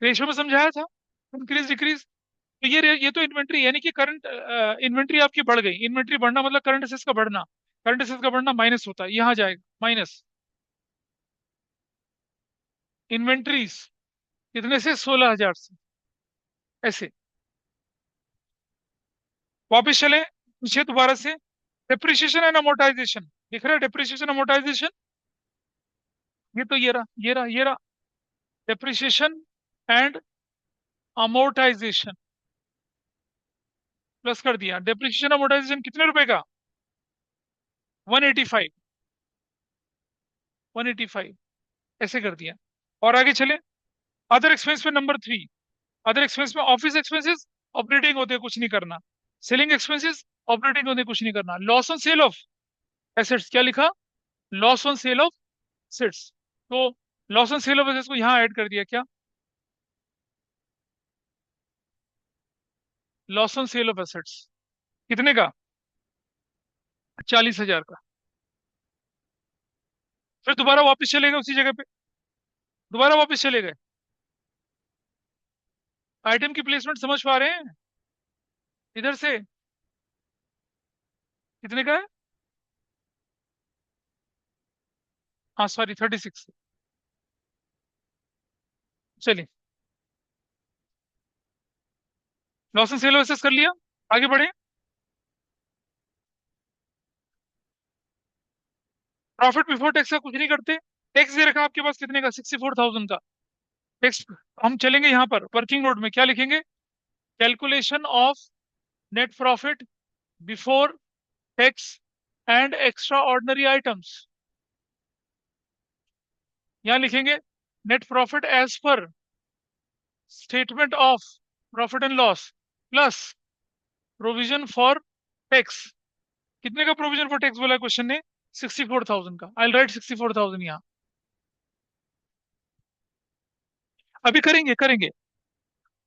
रेशियो में समझाया था, इंक्रीज डिक्रीज। तो ये तो इन्वेंट्री, यानी कि करंट इन्वेंट्री आपकी बढ़ गई। इन्वेंट्री बढ़ना मतलब करंट एसेट्स का बढ़ना। करंट एसेट्स का बढ़ना माइनस होता है, यहाँ जाएगा माइनस इन्वेंट्रीज। कितने से, 16,000 से। ऐसे वापिस चले पीछे दोबारा से। डेप्रिसिएशन एंड अमोर्टाइजेशन दिख रहा है, डेप्रिसिएशन अमोर्टाइजेशन। ये तो ये रहा डेप्रिसिएशन एंड अमोर्टाइजेशन। प्लस कर दिया। डेप्रिसिएशन अमोर्टाइजेशन कितने रुपए का? 185। 185 ऐसे कर दिया। और आगे चले, अदर एक्सपेंस पे नंबर 3। अदर एक्सपेंस में ऑफिस एक्सपेंसेस ऑपरेटिंग होते हैं, कुछ नहीं करना। सेलिंग एक्सपेंसेस ऑपरेटिंग होते हैं, कुछ नहीं करना। Loss on sale of assets, क्या लिखा, loss on sale of assets. तो loss on sale of assets को यहाँ ऐड कर दिया। क्या, loss on sale of assets कितने का, 40,000 का। फिर दोबारा वापस चले गए उसी जगह पे, दोबारा वापस चले गए। आइटम की प्लेसमेंट समझ पा रहे हैं? इधर से कितने का है? हाँ सॉरी, 36। चलिए, loss on sale of assets कर लिया। आगे बढ़े। प्रॉफिट बिफोर टैक्स का कुछ नहीं करते। टैक्स दे रखा आपके पास कितने का, 64,000 का। टैक्स हम चलेंगे यहाँ पर वर्किंग नोट में, क्या लिखेंगे, calculation of net profit before tax and extraordinary items. यहाँ लिखेंगे net profit as per statement of profit and loss plus provision for tax. कितने का प्रोविजन फॉर टैक्स बोला क्वेश्चन ने, 64,000 का। आई राइट 64,000 यहाँ। अभी करेंगे करेंगे।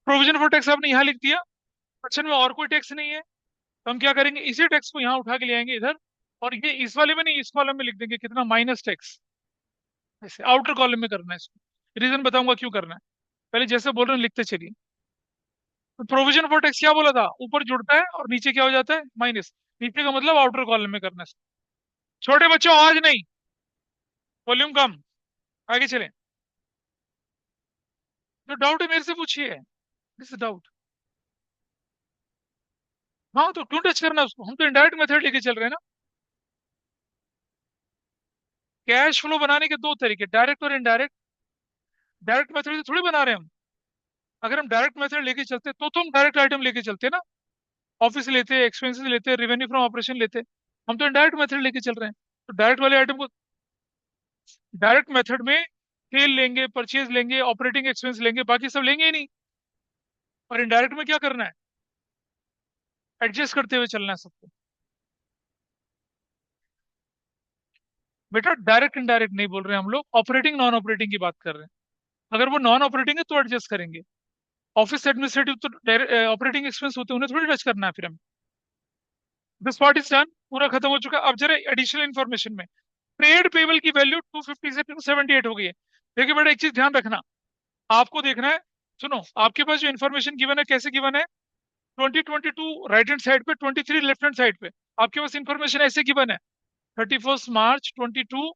प्रोविजन फॉर टैक्स आपने यहाँ लिख दिया, क्वेश्चन में और कोई टैक्स नहीं है, तो हम क्या करेंगे, इसी टैक्स को यहाँ उठा के ले आएंगे इधर, और ये इस वाले में नहीं, इस कॉलम में लिख देंगे कितना, माइनस टैक्स। ऐसे आउटर कॉलम में करना है इसको, रीजन बताऊंगा क्यों करना है, पहले जैसे बोल रहे हैं लिखते चलिए। तो प्रोविजन फॉर टैक्स क्या बोला था, ऊपर जुड़ता है और नीचे क्या हो जाता है, माइनस। नीचे का मतलब आउटर कॉलम में करना है। छोटे बच्चों आज नहीं, वॉल्यूम कम, आगे चलें। जो डाउट है मेरे से पूछिए, दिस डाउट। हाँ तो क्यों टच करना उसको, हम तो इनडायरेक्ट मेथड लेके चल रहे हैं ना। कैश फ्लो बनाने के दो तरीके, डायरेक्ट और इनडायरेक्ट। डायरेक्ट मेथड से थोड़ी बना रहे हैं हम। अगर हम डायरेक्ट मेथड लेके चलते तो हम डायरेक्ट आइटम लेके चलते ना, ऑफिस लेते, एक्सपेंसेस लेते, रेवेन्यू फ्रॉम ऑपरेशन लेते। हम तो इनडायरेक्ट मेथड लेके चल रहे हैं, तो डायरेक्ट वाले आइटम को डायरेक्ट मेथड में सेल लेंगे, परचेज लेंगे, ऑपरेटिंग एक्सपेंस लेंगे, बाकी सब लेंगे ही नहीं। और इनडायरेक्ट में क्या करना है, एडजस्ट करते हुए चलना है सबको। बेटा डायरेक्ट इनडायरेक्ट नहीं बोल रहे हैं हम लोग, ऑपरेटिंग नॉन ऑपरेटिंग की बात कर रहे हैं। अगर वो नॉन ऑपरेटिंग है तो एडजस्ट करेंगे, ऑफिस एडमिनिस्ट्रेटिव तो ऑपरेटिंग एक्सपेंस होते हैं, उन्हें थोड़ी टच करना है फिर हमें। दिस पार्ट इज डन, पूरा खत्म हो चुका है। अब जरा एडिशनल इन्फॉर्मेशन में, ट्रेड पेबल की वैल्यू 250 से 278 हो गई है। देखिए बेटा एक चीज ध्यान रखना, आपको देखना है, सुनो, आपके पास जो इन्फॉर्मेशन गिवन है कैसे गिवन है, 2022 राइट हैंड साइड पे, 23 लेफ्ट हैंड साइड पे। आपके पास इन्फॉर्मेशन ऐसे गिवन है, 31 मार्च 22,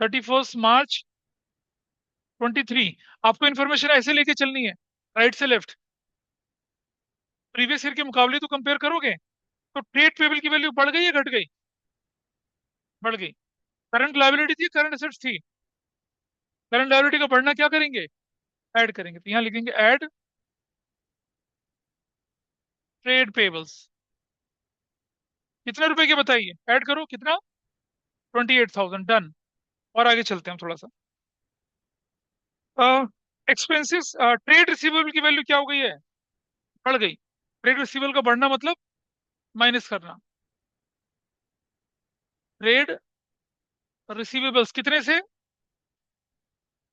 31 मार्च 23। आपको इन्फॉर्मेशन ऐसे लेके चलनी है, राइट से लेफ्ट, प्रीवियस ईयर के मुकाबले तो कंपेयर करोगे। तो ट्रेड पेबल की वैल्यू बढ़ गई या घट गई, बढ़ गई। करंट लायबिलिटी थी, करंट एसेट्स थी, करंट लायबिलिटी का बढ़ना क्या करेंगे, ऐड करेंगे, तो यहाँ लिखेंगे ऐड ट्रेड पेबल्स। कितने रुपए के बताइए, ऐड करो कितना, 28,000, डन। और आगे चलते हैं हम थोड़ा सा। एक्सपेंसिस, ट्रेड रिसीवेबल की वैल्यू क्या हो गई है, बढ़ गई। ट्रेड रिसीवेबल का बढ़ना मतलब माइनस करना, ट्रेड रिसीवेबल्स कितने से,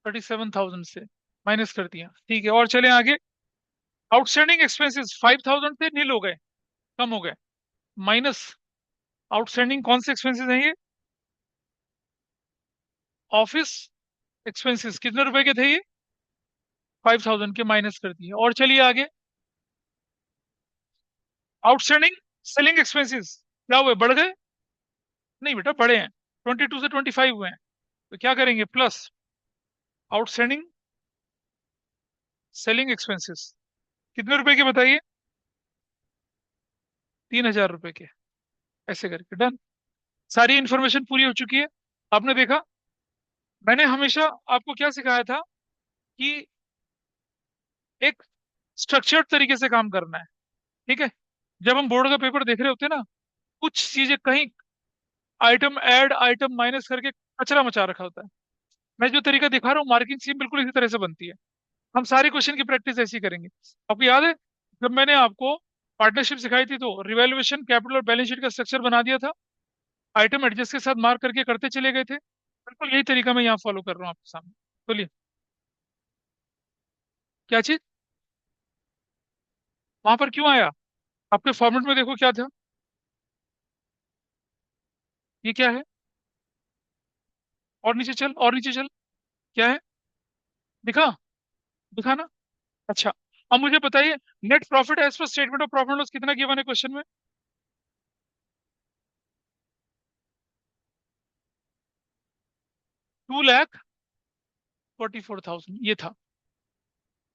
37,000 से माइनस कर दिया, ठीक है। और चलें आगे, आउटस्टैंडिंग एक्सपेंसेस 5,000 थे, नील हो गए, कम हो गए, माइनस। आउटस्टैंडिंग कौन से एक्सपेंसेस हैं ये, ऑफिस एक्सपेंसेस, कितने रुपए के थे ये, 5,000 के, माइनस कर दिए। और चलिए आगे, आउटस्टैंडिंग सेलिंग एक्सपेंसेस क्या हुए, बढ़ गए, नहीं बेटा बढ़े हैं, 22 से 25 हुए हैं, तो क्या करेंगे, प्लस आउटस्टैंडिंग सेलिंग एक्सपेंसेस, कितने रुपए के बताइए, 3,000 रुपए के, ऐसे करके डन। सारी इंफॉर्मेशन पूरी हो चुकी है। आपने देखा, मैंने हमेशा आपको क्या सिखाया था कि एक स्ट्रक्चर्ड तरीके से काम करना है, ठीक है। जब हम बोर्ड का पेपर देख रहे होते हैं ना, कुछ चीजें कहीं आइटम ऐड आइटम माइनस करके कचरा मचा रखा होता है। मैं जो तरीका दिखा रहा हूँ, मार्किंग स्कीम बिल्कुल इसी तरह से बनती है। हम सारे क्वेश्चन की प्रैक्टिस ऐसी करेंगे। आपको याद है, जब मैंने आपको पार्टनरशिप सिखाई थी तो रिवैल्यूएशन, कैपिटल और बैलेंस शीट का स्ट्रक्चर बना दिया था, आइटम एडजस्ट के साथ मार्क करके करते चले गए थे, बिल्कुल यही तरीका मैं यहाँ फॉलो कर रहा हूँ आपके सामने। बोलिए, क्या चीज, वहां पर क्यों आया, आपके फॉर्मेट में देखो क्या था, ये क्या है, और नीचे चल, और नीचे चल, क्या है, दिखा, दिखा ना। अच्छा, अब मुझे बताइए, net profit as per statement of profit loss कितना गिवन है क्वेश्चन में, 2,44,000 ये था।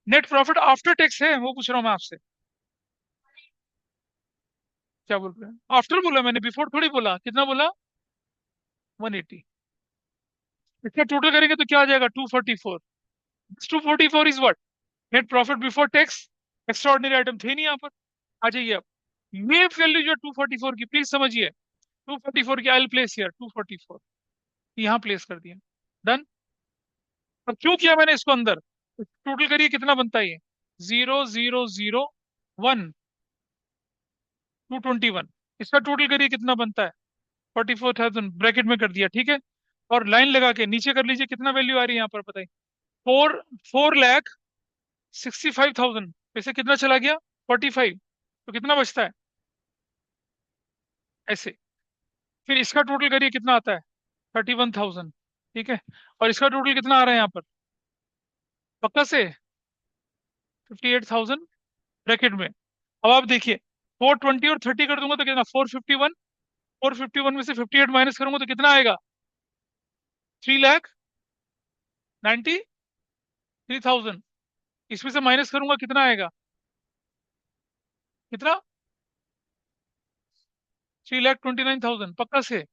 नेट प्रॉफिट आफ्टर टैक्स है, वो पूछ रहा हूँ मैं आपसे। क्या बोल रहे हैं, आफ्टर बोला मैंने, बिफोर थोड़ी बोला, कितना बोला, 180। इसका टोटल करेंगे तो क्या आ जाएगा, 244। 244 is what, net profit before tax, extraordinary item थे नहीं यहाँ पर। आ जाइए अब, ये वैल्यू जो 244 की, प्लीज समझिए, 244 की आई प्लेस हियर 244, यहाँ प्लेस कर दिया, डन। अब क्यों किया मैंने इसको अंदर, टोटल करिए कितना बनता है ये, 0,0,0,1, 221। इसका टोटल करिए कितना बनता है, 44,000, ब्रैकेट में कर दिया, ठीक है। और लाइन लगा के नीचे कर लीजिए, कितना वैल्यू आ रही है यहाँ पर बताइए, 4 4 लाख 65,000 में से कितना चला गया? 45। तो कितना बचता है? ऐसे। फिर इसका टोटल करिए कितना आता है? 31,000। ठीक है। और इसका टोटल कितना आ रहा है यहाँ पर? पक्का से? 58,000 ब्रैकेट में। अब आप देखिए, 420 और 30 कर दूंगा तो कितना? 451। 451 में से 58 माइनस करूंगा तो कितना आएगा? 3,93,000। इसमें से माइनस करूंगा कितना आएगा? कितना? 3,29,000। पक्का से?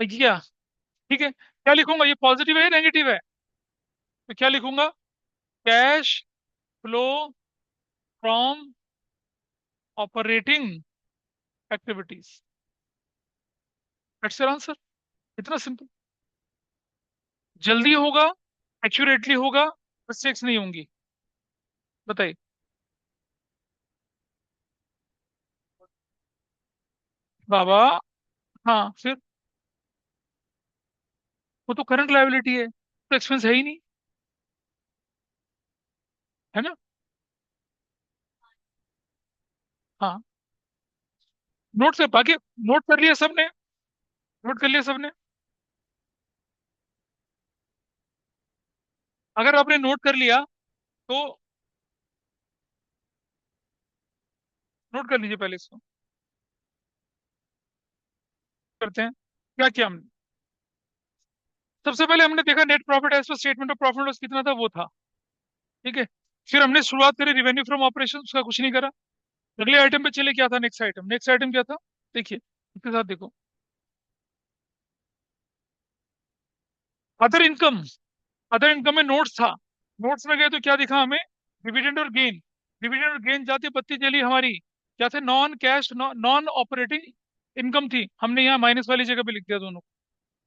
क्या? ठीक है, क्या लिखूंगा? ये पॉजिटिव है या नेगेटिव है? तो क्या लिखूंगा? Cash flow from operating activities. That's your answer. इतना सिंपल। जल्दी होगा, एक्यूरेटली होगा, मिस्टेक्स नहीं होंगी। बताइए। बाबा। हाँ फिर? वो तो करंट लायबिलिटी है, तो एक्सपेंस है ही नहीं। है ना? हाँ। नोट से बाकी नोट कर लिया सबने? नोट कर लिया सबने? अगर आपने नोट कर लिया तो नोट कर लीजिए पहले इसको। करते हैं। क्या किया हमने? सबसे पहले हमने देखा net profit as per statement of profit loss कितना था, वो था। ठीक है। फिर हमने शुरुआत करी रिवेन्यू फ्रॉम ऑपरेशन, उसका कुछ नहीं करा। अगले आइटम पे चले, क्या था नेक्स्ट आइटम? नेक्स्ट आइटम क्या था? देखिए इसके साथ देखो। Other income. अदर इनकम में नोट्स था। नोट्स में गए तो क्या दिखा हमें? डिविडेंड और गेन। डिविडेंड और गेन जाती पत्ती चली हमारी। क्या थे? Non cash, non operating income थी। हमने यहाँ माइनस वाली जगह पे लिख दिया दोनों।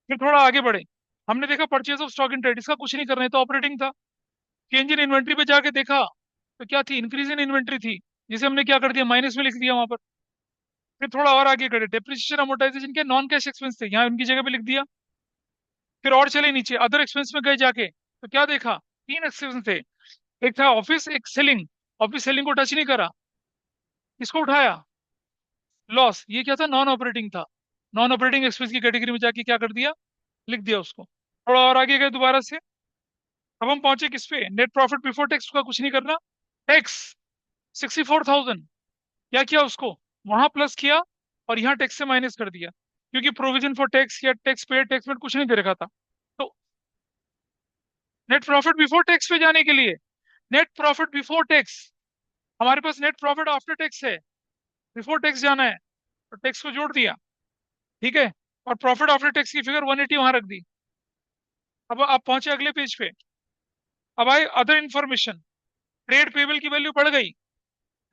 फिर थोड़ा आगे बढ़े, हमने देखा purchase of stock in trade, इसका कुछ नहीं करना है तो ऑपरेटिंग था। चेंज इन इन्वेंट्री पे जाके देखा तो क्या थी? इंक्रीज इन इन्वेंट्री थी, जिसे हमने क्या कर दिया? माइनस में लिख दिया वहां पर। फिर थोड़ा और आगे करे, डेप्रिसिएशन अमोर्टाइजेशन के नॉन कैश एक्सपेंस थे, यहाँ उनकी जगह पे लिख दिया। फिर और चले नीचे, अदर एक्सपेंस में गए जाके तो क्या देखा? तीन एक्सपेंस थे। एक था ऑफिस, एक सेलिंग। ऑफिस सेलिंग को टच नहीं करा, इसको उठाया। लॉस, ये क्या था? नॉन ऑपरेटिंग था। नॉन ऑपरेटिंग एक्सपेंस की कैटेगरी में जाके क्या कर दिया? लिख दिया उसको। थोड़ा और आगे गए दोबारा से, अब हम पहुंचे किस पे? नेट प्रॉफिट बिफोर टैक्स का कुछ नहीं करना। टैक्स 64,000। क्या किया उसको? वहां प्लस किया और यहाँ टैक्स से माइनस कर दिया, क्योंकि प्रोविजन फॉर टैक्स या टैक्स पेड, टैक्स में कुछ नहीं दे रखा था। तो नेट प्रॉफिट बिफोर टैक्स पे जाने के लिए, नेट प्रॉफिट बिफोर टैक्स, हमारे पास नेट प्रॉफिट आफ्टर टैक्स है, बिफोर टैक्स जाना है तो टैक्स को जोड़ दिया। ठीक है। और प्रॉफिट आफ्टर टैक्स की फिगर 180 वहां रख दी। अब आप पहुंचे अगले पेज पे। अब आए अदर इंफॉर्मेशन। ट्रेड पेबल की वैल्यू बढ़ गई,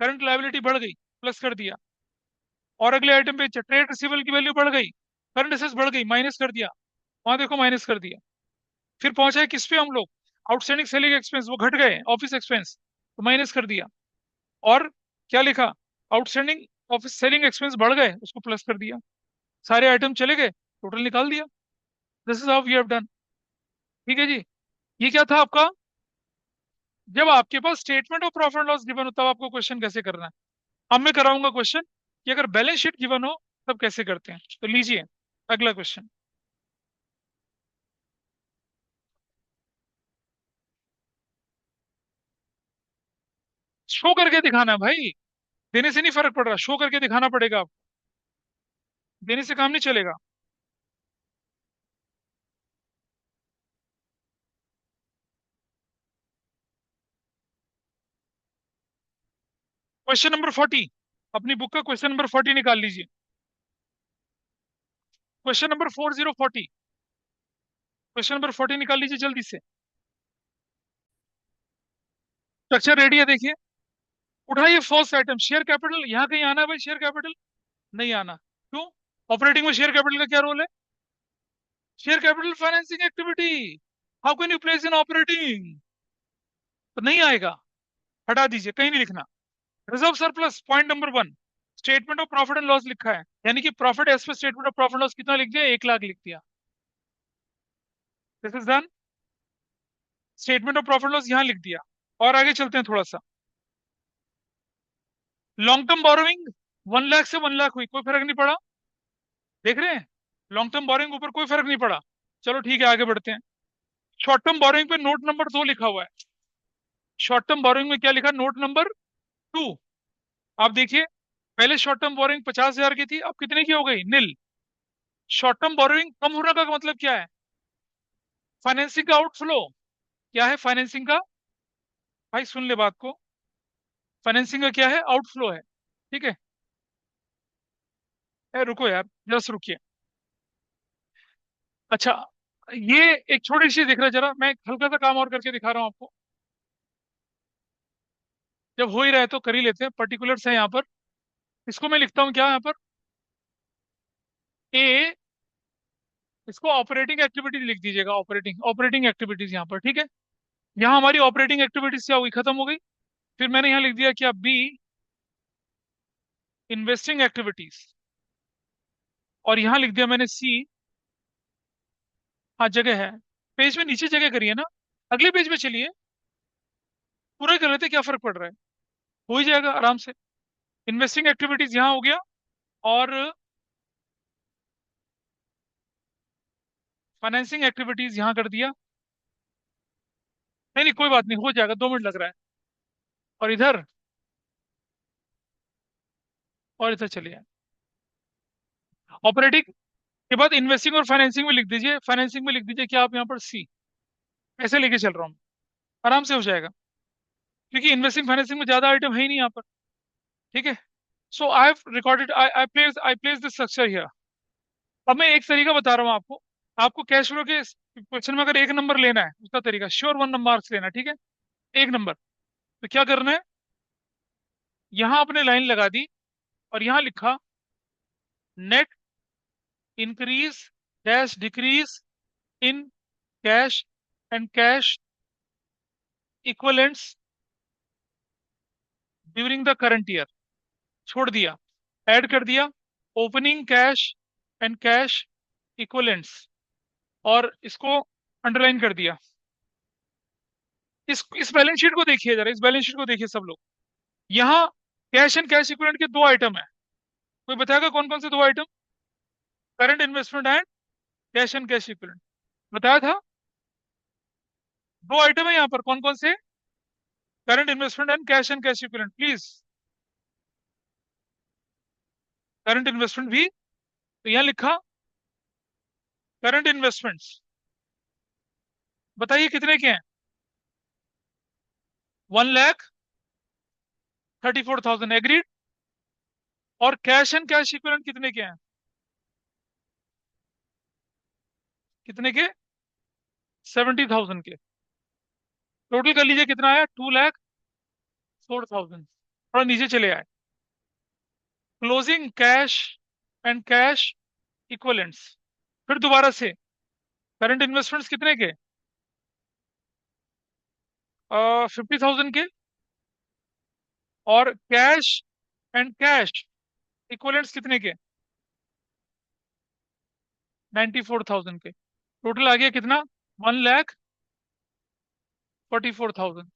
करंट लायबिलिटी बढ़ गई, प्लस कर दिया। और अगले आइटम पे ट्रेड रिसीवेबल की वैल्यू बढ़ गई, करंट एसेट्स बढ़ गई, माइनस कर दिया। वहां देखो माइनस कर दिया। फिर पहुंचा है किस पे हम लोग? आउटस्टैंडिंग सेलिंग एक्सपेंस, वो घट गए, ऑफिस एक्सपेंस, तो माइनस कर दिया। और क्या लिखा? आउटस्टैंडिंग ऑफिस सेलिंग एक्सपेंस बढ़ गए, उसको प्लस कर दिया। सारे आइटम चले गए, टोटल निकाल दिया। This is how we have done. ठीक है जी। ये क्या था आपका? जब आपके पास statement of profit loss given हो तब आपको क्वेश्चन कैसे करना है। अब मैं कराऊंगा क्वेश्चन कि अगर बैलेंस शीट गिवन हो तब कैसे करते हैं। तो लीजिए अगला क्वेश्चन। शो करके दिखाना है भाई। देने से नहीं फर्क पड़ रहा, शो करके दिखाना पड़ेगा आपको। देने से काम नहीं चलेगा। Question number 40। अपनी बुक का क्वेश्चन नंबर 40 निकाल लीजिए। Question number 4040। क्वेश्चन नंबर 40 निकाल लीजिए जल्दी से। स्ट्रक्चर रेडी है, देखिए। उठाइए फर्स्ट आइटम, शेयर कैपिटल। यहाँ कहीं आना है भाई शेयर कैपिटल? नहीं आना। क्यों? ऑपरेटिंग में शेयर कैपिटल का क्या रोल है? Share capital financing activity. How can you place in operating? तो नहीं आएगा। हटा दीजिए, कहीं नहीं लिखना। Reserve surplus, point number 1। Statement of profit and loss लिखा है, यानी कि profit as per statement of profit loss कितना लिख दिया? 1 लाख लिख दिया। This is done. Statement of profit loss यहाँ लिख दिया। और आगे चलते हैं थोड़ा सा। लॉन्ग टर्म बोरोइंग 1 लाख से 1 लाख हुई, कोई फर्क नहीं पड़ा। देख रहे हैं, लॉन्ग टर्म बोरोइंग ऊपर कोई फर्क नहीं पड़ा। चलो ठीक है, आगे बढ़ते हैं। शॉर्ट टर्म बोरोइंग पे नोट नंबर 2 लिखा हुआ है। शॉर्ट टर्म बोरोइंग में क्या लिखा, नोट नंबर 2। आप देखिए, पहले शॉर्ट टर्म बोरोइंग 50,000 की थी, अब कितने की हो गई, नील। शॉर्ट टर्म बोरोइंग कम होने का मतलब क्या है, फाइनेंसिंग का आउटफ्लो। क्या है फाइनेंसिंग का, भाई सुन ले बात को। फाइनेंसिंग का क्या है, आउटफ्लो है। ठीक है। रुको यार, जस्ट रुकिए। अच्छा, ये एक छोटी सी दिख रहा है, जरा मैं एक हल्का सा काम और करके दिखा रहा हूँ आपको। जब हो ही रहा है तो कर ही लेते हैं, पर्टिकुलर्स है यहाँ पर। इसको मैं लिखता हूँ क्या यहाँ पर, ए। इसको ऑपरेटिंग एक्टिविटीज लिख दीजिएगा, ऑपरेटिंग ऑपरेटिंग एक्टिविटीज यहाँ पर, ठीक है। यहाँ हमारी ऑपरेटिंग एक्टिविटीज क्या हुई, खत्म हो गई। फिर मैंने यहाँ लिख दिया क्या, बी, इन्वेस्टिंग एक्टिविटीज। और यहाँ लिख दिया मैंने सी। हाँ जगह है, पेज में नीचे जगह करिए ना, अगले पेज में चलिए। पूरा ही कर लेते, क्या फर्क पड़ रहा है, हो ही जाएगा आराम से। इन्वेस्टिंग एक्टिविटीज यहाँ हो गया, और फाइनेंसिंग एक्टिविटीज यहाँ कर दिया। नहीं नहीं, कोई बात नहीं, हो जाएगा, 2 मिनट लग रहा है। और इधर, और इधर चलिए। ऑपरेटिंग के बाद इन्वेस्टिंग और फाइनेंसिंग में लिख दीजिए, फाइनेंसिंग में लिख दीजिए क्या आप यहाँ पर, सी। ऐसे लेके चल रहा हूँ, आराम से हो जाएगा। क्योंकि इन्वेस्टिंग फाइनेंसिंग में ज्यादा आइटम है ही नहीं यहाँ पर। ठीक है। So I have recorded, I place this structure here. अब मैं एक तरीका बता रहा हूँ आपको। आपको कैश फ्लो के क्वेश्चन में अगर एक नंबर लेना है, उसका तरीका श्योर 1 मार्क्स लेना है, ठीक है। एक नंबर। तो क्या करना है, यहाँ आपने लाइन लगा दी, और यहाँ लिखा net increase dash decrease in cash and cash equivalents during the current year. छोड़ दिया, ऐड कर दिया opening cash and cash equivalents, और इसको अंडरलाइन कर दिया। इस बैलेंस शीट को देखिए जरा, इस बैलेंस शीट को देखिए सब लोग। यहाँ कैश एंड कैश इक्विवेलेंट के 2 आइटम है। कोई बताएगा कौन कौन से 2 item, current investment and cash and cash equivalent. बताया था, 2 आइटम है यहाँ पर, कौन कौन से, current investment and cash equivalent. Please, current investment भी, तो यहाँ लिखा करंट इन्वेस्टमेंट्स। बताइए कितने के हैं, 1,34,000 एग्रीड। और कैश एंड कैश इक्विवेलेंट कितने के हैं, कितने के, 70,000 के। टोटल कर लीजिए कितना आया, 2,04,000। थोड़ा नीचे चले आए, closing cash and cash equivalents. फिर दोबारा से, करंट इन्वेस्टमेंट्स कितने के, 50,000 के। और कैश एंड कैश इक्वलेंट्स कितने के, 94,000 के। टोटल आ गया कितना, 1,44,000।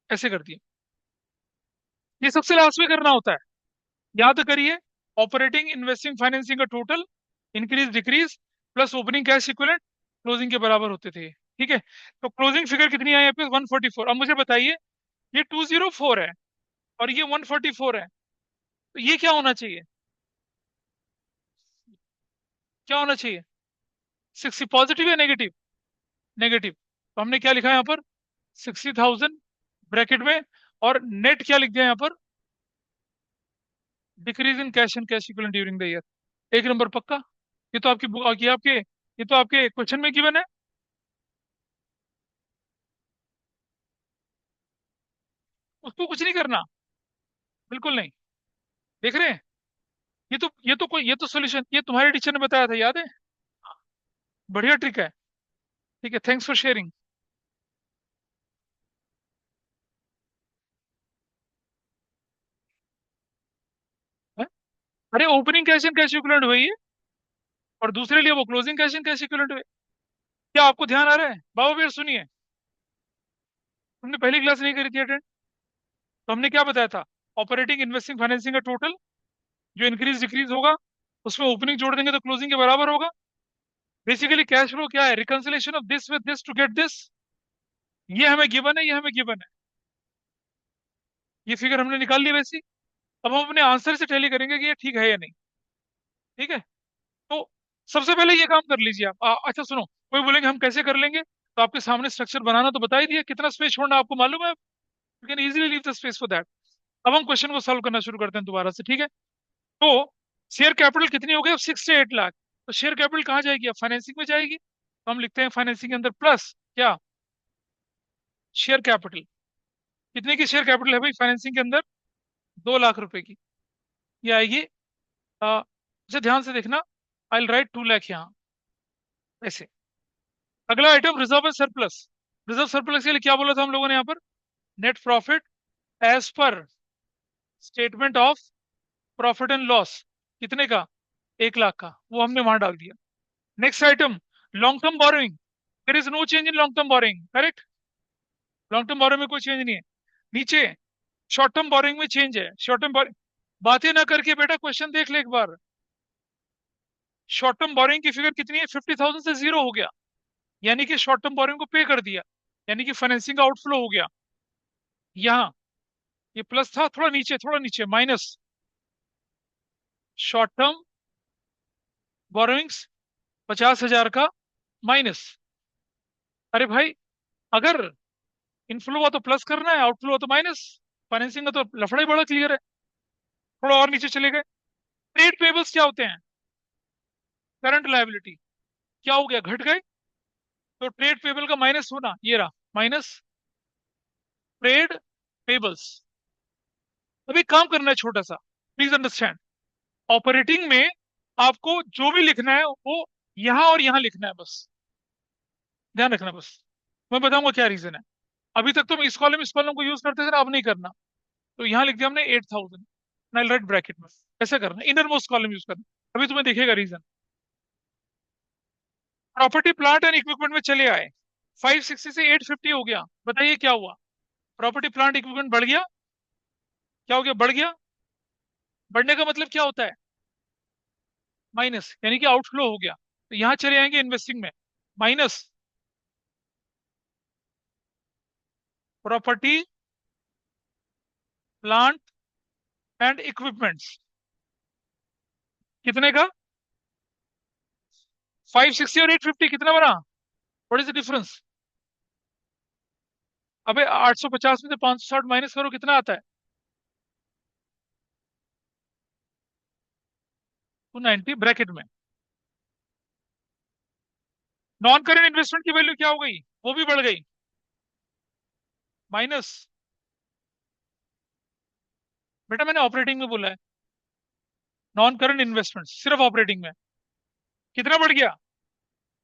ऐसे कर दिए। ये सबसे लास्ट में करना होता है, याद करिए। ऑपरेटिंग इन्वेस्टिंग फाइनेंसिंग का total, increase decrease plus opening cash equivalent, closing के बराबर होते थे। ठीक है। तो क्लोजिंग फिगर कितनी आई है, 144। अब मुझे बताइए, ये 204 है, और ये 144 है, तो ये क्या होना चाहिए, क्या होना चाहिए, 60 पॉजिटिव या नेगेटिव, नेगेटिव। तो हमने क्या लिखा है यहाँ पर, 60,000 ब्रैकेट में, और नेट क्या लिख दिया यहाँ पर, decrease in cash and cash equivalent during the year. एक नंबर पक्का। ये तो आपकी ये तो आपके क्वेश्चन में गिवन है। उसको कुछ नहीं करना, बिल्कुल नहीं। देख रहे हैं, ये तो सॉल्यूशन, ये तुम्हारे टीचर ने बताया था, याद है। बढ़िया ट्रिक है। ठीक है, थैंक्स फॉर शेयरिंग। अरे opening cash and cash equivalent हुई है, और दूसरे लिए वो closing cash and cash equivalent हुए। क्या आपको ध्यान आ रहा है, बाबा फिर सुनिए। तुमने पहली क्लास नहीं करी थी अटेंड? तो हमने क्या बताया था? ऑपरेटिंग इन्वेस्टिंग फाइनेंसिंग का टोटल जो इंक्रीज डिक्रीज होगा, उसमें ओपनिंग जोड़ देंगे तो क्लोजिंग के बराबर होगा। बेसिकली कैश फ्लो क्या है? Reconciliation of this with this to get this. ये हमें गिवन है, ये हमें गिवन है। ये फिगर हमने निकाल ली वैसी। अब हम अपने आंसर से टैली करेंगे कि ये ठीक है या नहीं। ठीक है। तो सबसे पहले ये काम कर लीजिए आप। अच्छा सुनो, कोई बोलेंगे हम कैसे कर लेंगे, तो आपके सामने स्ट्रक्चर बनाना तो बता ही दिया, कितना स्पेस छोड़ना आपको मालूम है। You can easily leave the space for that. अब हम क्वेश्चन को सॉल्व करना शुरू करते हैं दोबारा से, ठीक है। तो शेयर कैपिटल कितनी हो गई अब? 6 से 8 लाख। तो शेयर कैपिटल कहाँ जाएगी? अब फाइनेंसिंग में जाएगी, तो हम लिखते हैं फाइनेंसिंग के अंदर प्लस क्या? Share capital. कितने की शेयर कैपिटल है भाई फाइनेंसिंग के अंदर? 2 लाख रुपए की। ये आएगी। अच्छा ध्यान से देखना, आई राइट 2 लाख यहाँ ऐसे। अगला item reserve and surplus. Reserve surplus के लिए क्या बोला था हम लोगों ने यहाँ पर? Net profit as per statement of profit and loss. कितने का? 1 लाख का, वो हमने वहां डाल दिया। Next item, long term borrowing. There is no change in long term borrowing, correct. Long term borrowing में कोई चेंज नहीं है। नीचे शॉर्ट टर्म बोरोइंग में चेंज है। शॉर्ट टर्म बोरोइंग, बातें ना करके बेटा क्वेश्चन देख ले एक बार। शॉर्ट टर्म बोरोइंग की फिगर कितनी है? 50,000 से जीरो हो गया, यानी कि शॉर्ट टर्म बोरोइंग को पे कर दिया, यानी कि फाइनेंसिंग का आउटफ्लो हो गया। यहाँ ये प्लस था, थोड़ा नीचे माइनस शॉर्ट टर्म बोरोइंग्स 50,000 का माइनस। अरे भाई, अगर इनफ्लो हुआ तो प्लस करना है, आउटफ्लो हुआ तो माइनस। फाइनेंसिंग का तो लफड़ा ही बड़ा क्लियर है। थोड़ा और नीचे चले गए। ट्रेड पेबल्स क्या होते हैं? Current liability. क्या हो गया? घट गए। तो ट्रेड पेबल का माइनस होना, ये रहा माइनस ट्रेड पेबल्स। अभी काम करना है छोटा सा, प्लीज अंडरस्टैंड। ऑपरेटिंग में आपको जो भी लिखना है वो यहां और यहां लिखना है बस। ध्यान रखना बस। मैं बताऊंगा क्या रीजन है। अभी तक तुम इस कॉलम को यूज करते थे ना, अब नहीं करना। तो यहाँ लिख दिया हमने 8,000, नाइल राइट ब्रैकेट में। ऐसा करना, इनर मोस्ट कॉलम यूज करना। अभी तुम्हें दिखेगा reason. Property plant and equipment में चले आए, 560 से 850 हो गया। बताइए क्या हुआ? प्रॉपर्टी प्लांट इक्विपमेंट बढ़ गया। क्या हो गया? बढ़ गया। बढ़ने का मतलब क्या होता है? माइनस, यानी कि आउटफ्लो हो गया। तो यहां चले आएंगे इन्वेस्टिंग में, minus property plant and equipments. कितने का? 560 और 850 कितना बना? What is the difference? अबे 850 में से 560 माइनस करो, कितना आता है? 290 ब्रैकेट में। नॉन करेंट इन्वेस्टमेंट की वैल्यू क्या हो गई? वो भी बढ़ गई, माइनस। बेटा मैंने ऑपरेटिंग में बोला है, नॉन करंट इन्वेस्टमेंट सिर्फ ऑपरेटिंग में। कितना बढ़ गया?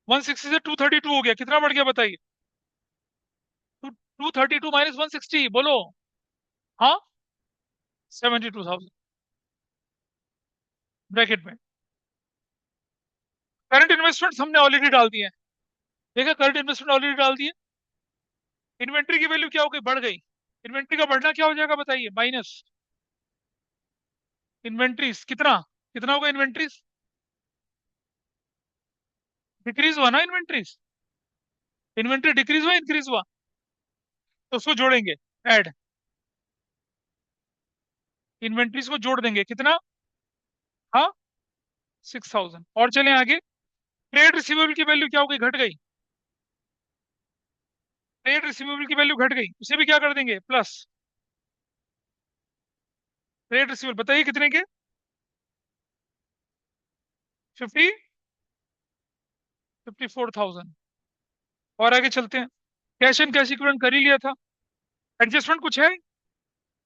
160 से 232 हो गया। कितना बढ़ गया बताइए? 232 माइनस 160, बोलो। हाँ, 72,000 ब्रैकेट में। करंट इन्वेस्टमेंट हमने ऑलरेडी डाल दिए हैं। देखा, करंट इन्वेस्टमेंट ऑलरेडी डाल दिए। इन्वेंट्री की वैल्यू क्या हो गई? बढ़ गई। इन्वेंट्री का बढ़ना क्या हो जाएगा बताइए? Minus inventories. कितना कितना होगा इन्वेंट्रीज? डिक्रीज हुआ ना इन्वेंट्रीज। इन्वेंट्री डिक्रीज हुआ इंक्रीज हुआ? तो उसको जोड़ेंगे, ऐड। इन्वेंट्रीज को जोड़ देंगे, कितना? हाँ, 6,000। और चलें आगे। ट्रेड रिसीवेबल की वैल्यू क्या हो गई? घट गई। ट्रेड रिसीवेबल की वैल्यू घट गई, उसे भी क्या कर देंगे? प्लस। ट्रेड रिसीवेबल बताइए कितने के? 50, 54,000। और आगे चलते हैं। कैश एंड कैश इक्विवेलेंट कर ही लिया था। एडजस्टमेंट कुछ है?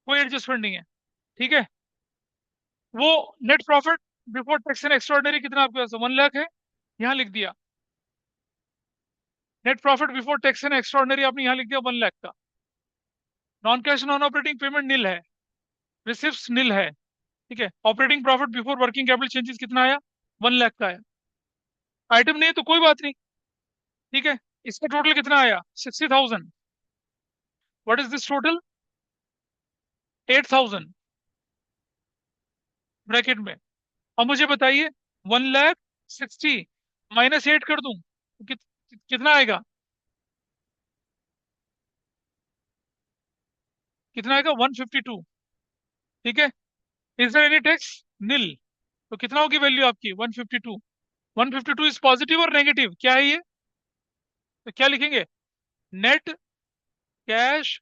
कोई एडजस्टमेंट नहीं है, ठीक है। वो net profit before tax and extraordinary कितना आपके पास? 1 लाख है, यहाँ लिख दिया। Net profit before tax and extraordinary आपने यहाँ लिख दिया 1 लाख का। Non cash non operating payment nil है, रिसिप्ट नील है, ठीक है। Operating profit before working capital changes कितना आया? 1 लाख का आया। आइटम नहीं है तो कोई बात नहीं, ठीक है। इसका टोटल कितना आया? 60,000। What is this total? 8,000 bracket में। अब मुझे बताइए, 1,60,000 -8 कर दूं तो कितना आएगा? कितना आएगा? 152। ठीक है। Is there any tax? Nil. तो कितना होगी वैल्यू आपकी? 152। 152 इज पॉजिटिव और नेगेटिव, क्या है ये? तो क्या लिखेंगे? Net cash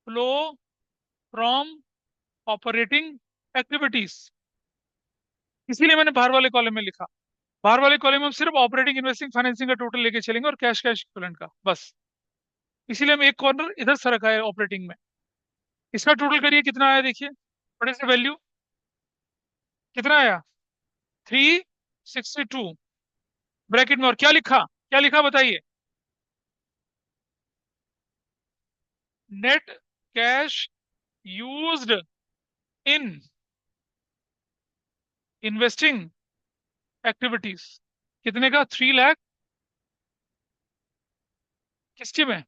flow from operating activities. इसीलिए मैंने बाहर वाले कॉलम में लिखा। बाहर वाले कॉलम में हम सिर्फ ऑपरेटिंग इन्वेस्टिंग फाइनेंसिंग का टोटल लेके चलेंगे और कैश कैश इक्विवेलेंट का बस। इसीलिए हम एक कॉर्नर इधर से रखा है ऑपरेटिंग में। इसका टोटल करिए कितना आया, देखिए बड़े से वैल्यू कितना आया? 362 ब्रैकेट में। और क्या लिखा? क्या लिखा बताइए? Net cash used in investing activities. कितने का? 3 लाख। किसके में?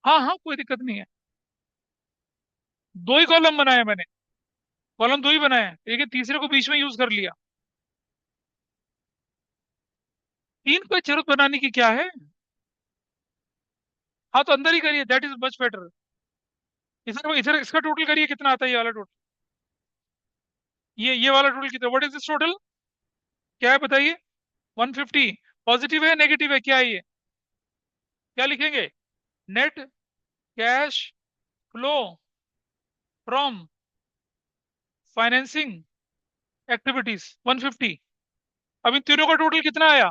हाँ हाँ, कोई दिक्कत नहीं है। दो ही कॉलम बनाया मैंने। कॉलम दो ही बनाया है, एक तीसरे को बीच में यूज कर लिया। तीन को जरूरत बनाने की क्या है? हाँ तो अंदर ही करिए, दैट इज मच बेटर। इधर इधर इसका टोटल करिए, कितना आता है ये वाला टोटल? ये वाला टोटल कितना? What is this total? क्या है बताइए? 150। पॉजिटिव है नेगेटिव है, क्या है ये? क्या लिखेंगे? Net cash flow from financing activities 150। अब इन तीनों का टोटल कितना आया?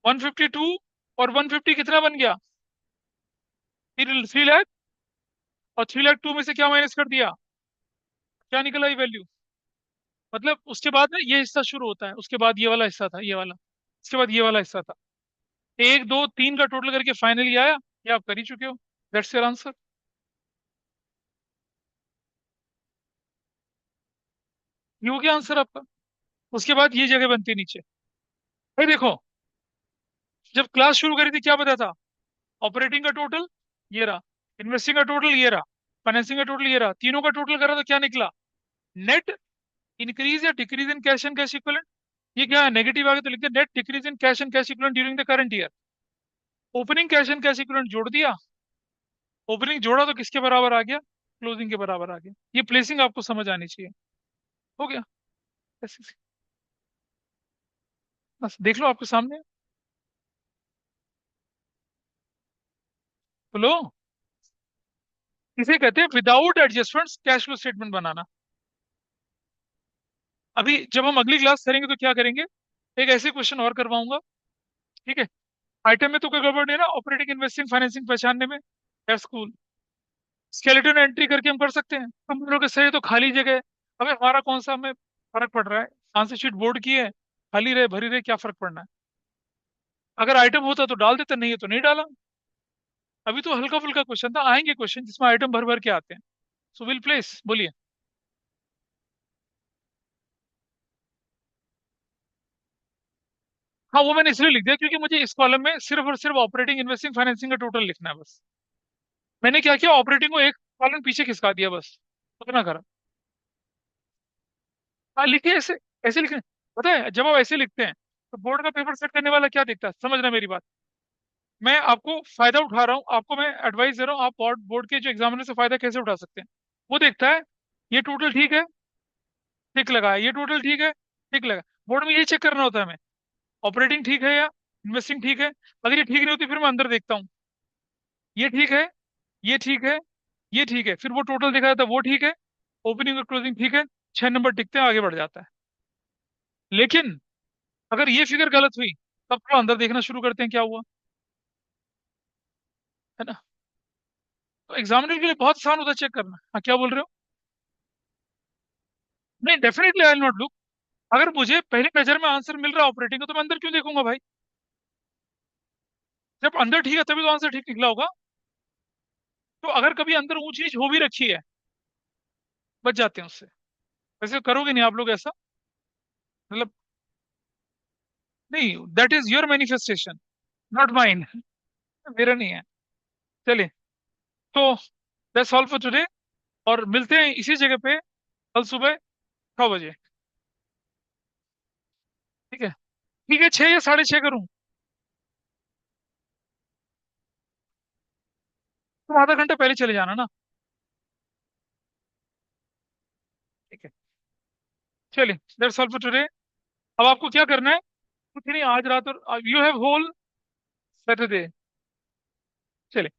152 और 150 कितना बन गया? 3 लाख। और 3 लाख 2 में से क्या माइनस कर दिया? क्या निकला ये वैल्यू? मतलब उसके बाद ना ये हिस्सा शुरू होता है, उसके बाद ये वाला हिस्सा था, ये वाला। उसके बाद ये वाला हिस्सा था। 1 2 3 का टोटल करके फाइनली आया। ये आप कर ही चुके हो। That's your answer. ये हो गया आंसर आपका। उसके बाद ये जगह बनती है नीचे। भाई देखो, जब क्लास शुरू करी थी क्या बताया था? ऑपरेटिंग का टोटल ये रहा, इन्वेस्टिंग का टोटल ये रहा, फाइनेंसिंग का टोटल ये रहा, तीनों का टोटल करा तो क्या निकला? नेट इंक्रीज या decrease in cash and cash equivalent. ये क्या है? नेगेटिव आ गया तो लिखते net decrease in cash and cash equivalent during the current year. Opening cash and cash equivalent जोड़ दिया। ओपनिंग जोड़ा तो किसके बराबर आ गया? क्लोजिंग के बराबर आ गया। ये प्लेसिंग आपको समझ आनी चाहिए। हो गया। ऐसे से। बस देख लो आपके सामने। बोलो। इसे कहते हैं without adjustments cash flow statement बनाना। अभी जब हम अगली क्लास करेंगे तो क्या करेंगे? एक ऐसे क्वेश्चन और करवाऊंगा। ठीक है। आइटम में तो कोई गड़बड़ नहीं है ना ऑपरेटिंग इन्वेस्टिंग फाइनेंसिंग पहचानने में? स्कूल स्केलेटन एंट्री करके हम कर सकते हैं। हम लोग के सही तो खाली जगह है। अबे हमारा कौन सा हमें फर्क पड़ रहा है? आंसर शीट बोर्ड की है, खाली रहे भरी रहे, क्या फर्क पड़ना है? अगर आइटम होता तो डाल देते, नहीं है तो नहीं डाला। अभी तो हल्का फुल्का क्वेश्चन था, आएंगे क्वेश्चन जिसमें आइटम भर भर के आते हैं। सो विल प्लेस, बोलिए। हाँ वो मैंने इसलिए लिख दिया क्योंकि मुझे इस कॉलम में सिर्फ और सिर्फ ऑपरेटिंग इन्वेस्टिंग फाइनेंसिंग का टोटल लिखना है बस। मैंने क्या किया, ऑपरेटिंग को एक कॉलम पीछे खिसका दिया बस। उतना करा। हाँ लिखिए ऐसे। ऐसे लिखने। पता है जब आप ऐसे लिखते हैं तो बोर्ड का पेपर सेट करने वाला क्या देखता है, समझना मेरी बात। मैं आपको फायदा उठा रहा हूँ, आपको मैं एडवाइस दे रहा हूँ, आप बोर्ड बोर्ड के जो एग्जामिनर से फायदा कैसे उठा सकते हैं। वो देखता है ये टोटल ठीक है, टिक लगा है, ये टोटल ठीक है, टिक लगा। बोर्ड में ये चेक करना होता है हमें, ऑपरेटिंग ठीक है या इन्वेस्टिंग ठीक है। अगर ये ठीक नहीं होती फिर मैं अंदर देखता हूँ, ये ठीक है, ये ठीक है, ये ठीक है, फिर वो टोटल देखा जाता है, वो ठीक है, ओपनिंग और क्लोजिंग ठीक है, 6 नंबर टिकते हैं, आगे बढ़ जाता है। लेकिन अगर ये फिगर गलत हुई तब थोड़ा अंदर देखना शुरू करते हैं क्या हुआ, है ना? तो एग्जामिनर के लिए बहुत आसान होता है चेक करना। हाँ क्या बोल रहे हो? नहीं definitely I will not look. अगर मुझे पहले नजर में आंसर मिल रहा है ऑपरेटिंग का तो मैं अंदर क्यों देखूंगा भाई? जब अंदर ठीक है तभी तो आंसर ठीक निकला होगा। तो अगर कभी अंदर ऊंच नीच हो भी रखी है, बच जाते हैं उससे। वैसे करोगे नहीं आप लोग ऐसा? मतलब नहीं, that is your manifestation, not mine. मेरा नहीं है। चलिए, तो दैट्स ऑल फॉर टुडे, और मिलते हैं इसी जगह पे कल सुबह 6 बजे। ठीक है। ठीक है, 6 या 6:30 करूँ? तुम आधा घंटा पहले चले जाना ना। ठीक है, चलिए, दैट्स ऑल फॉर टुडे। अब आपको क्या करना है? कुछ नहीं, आज रात और यू हैव होल सैटरडे। चलिए।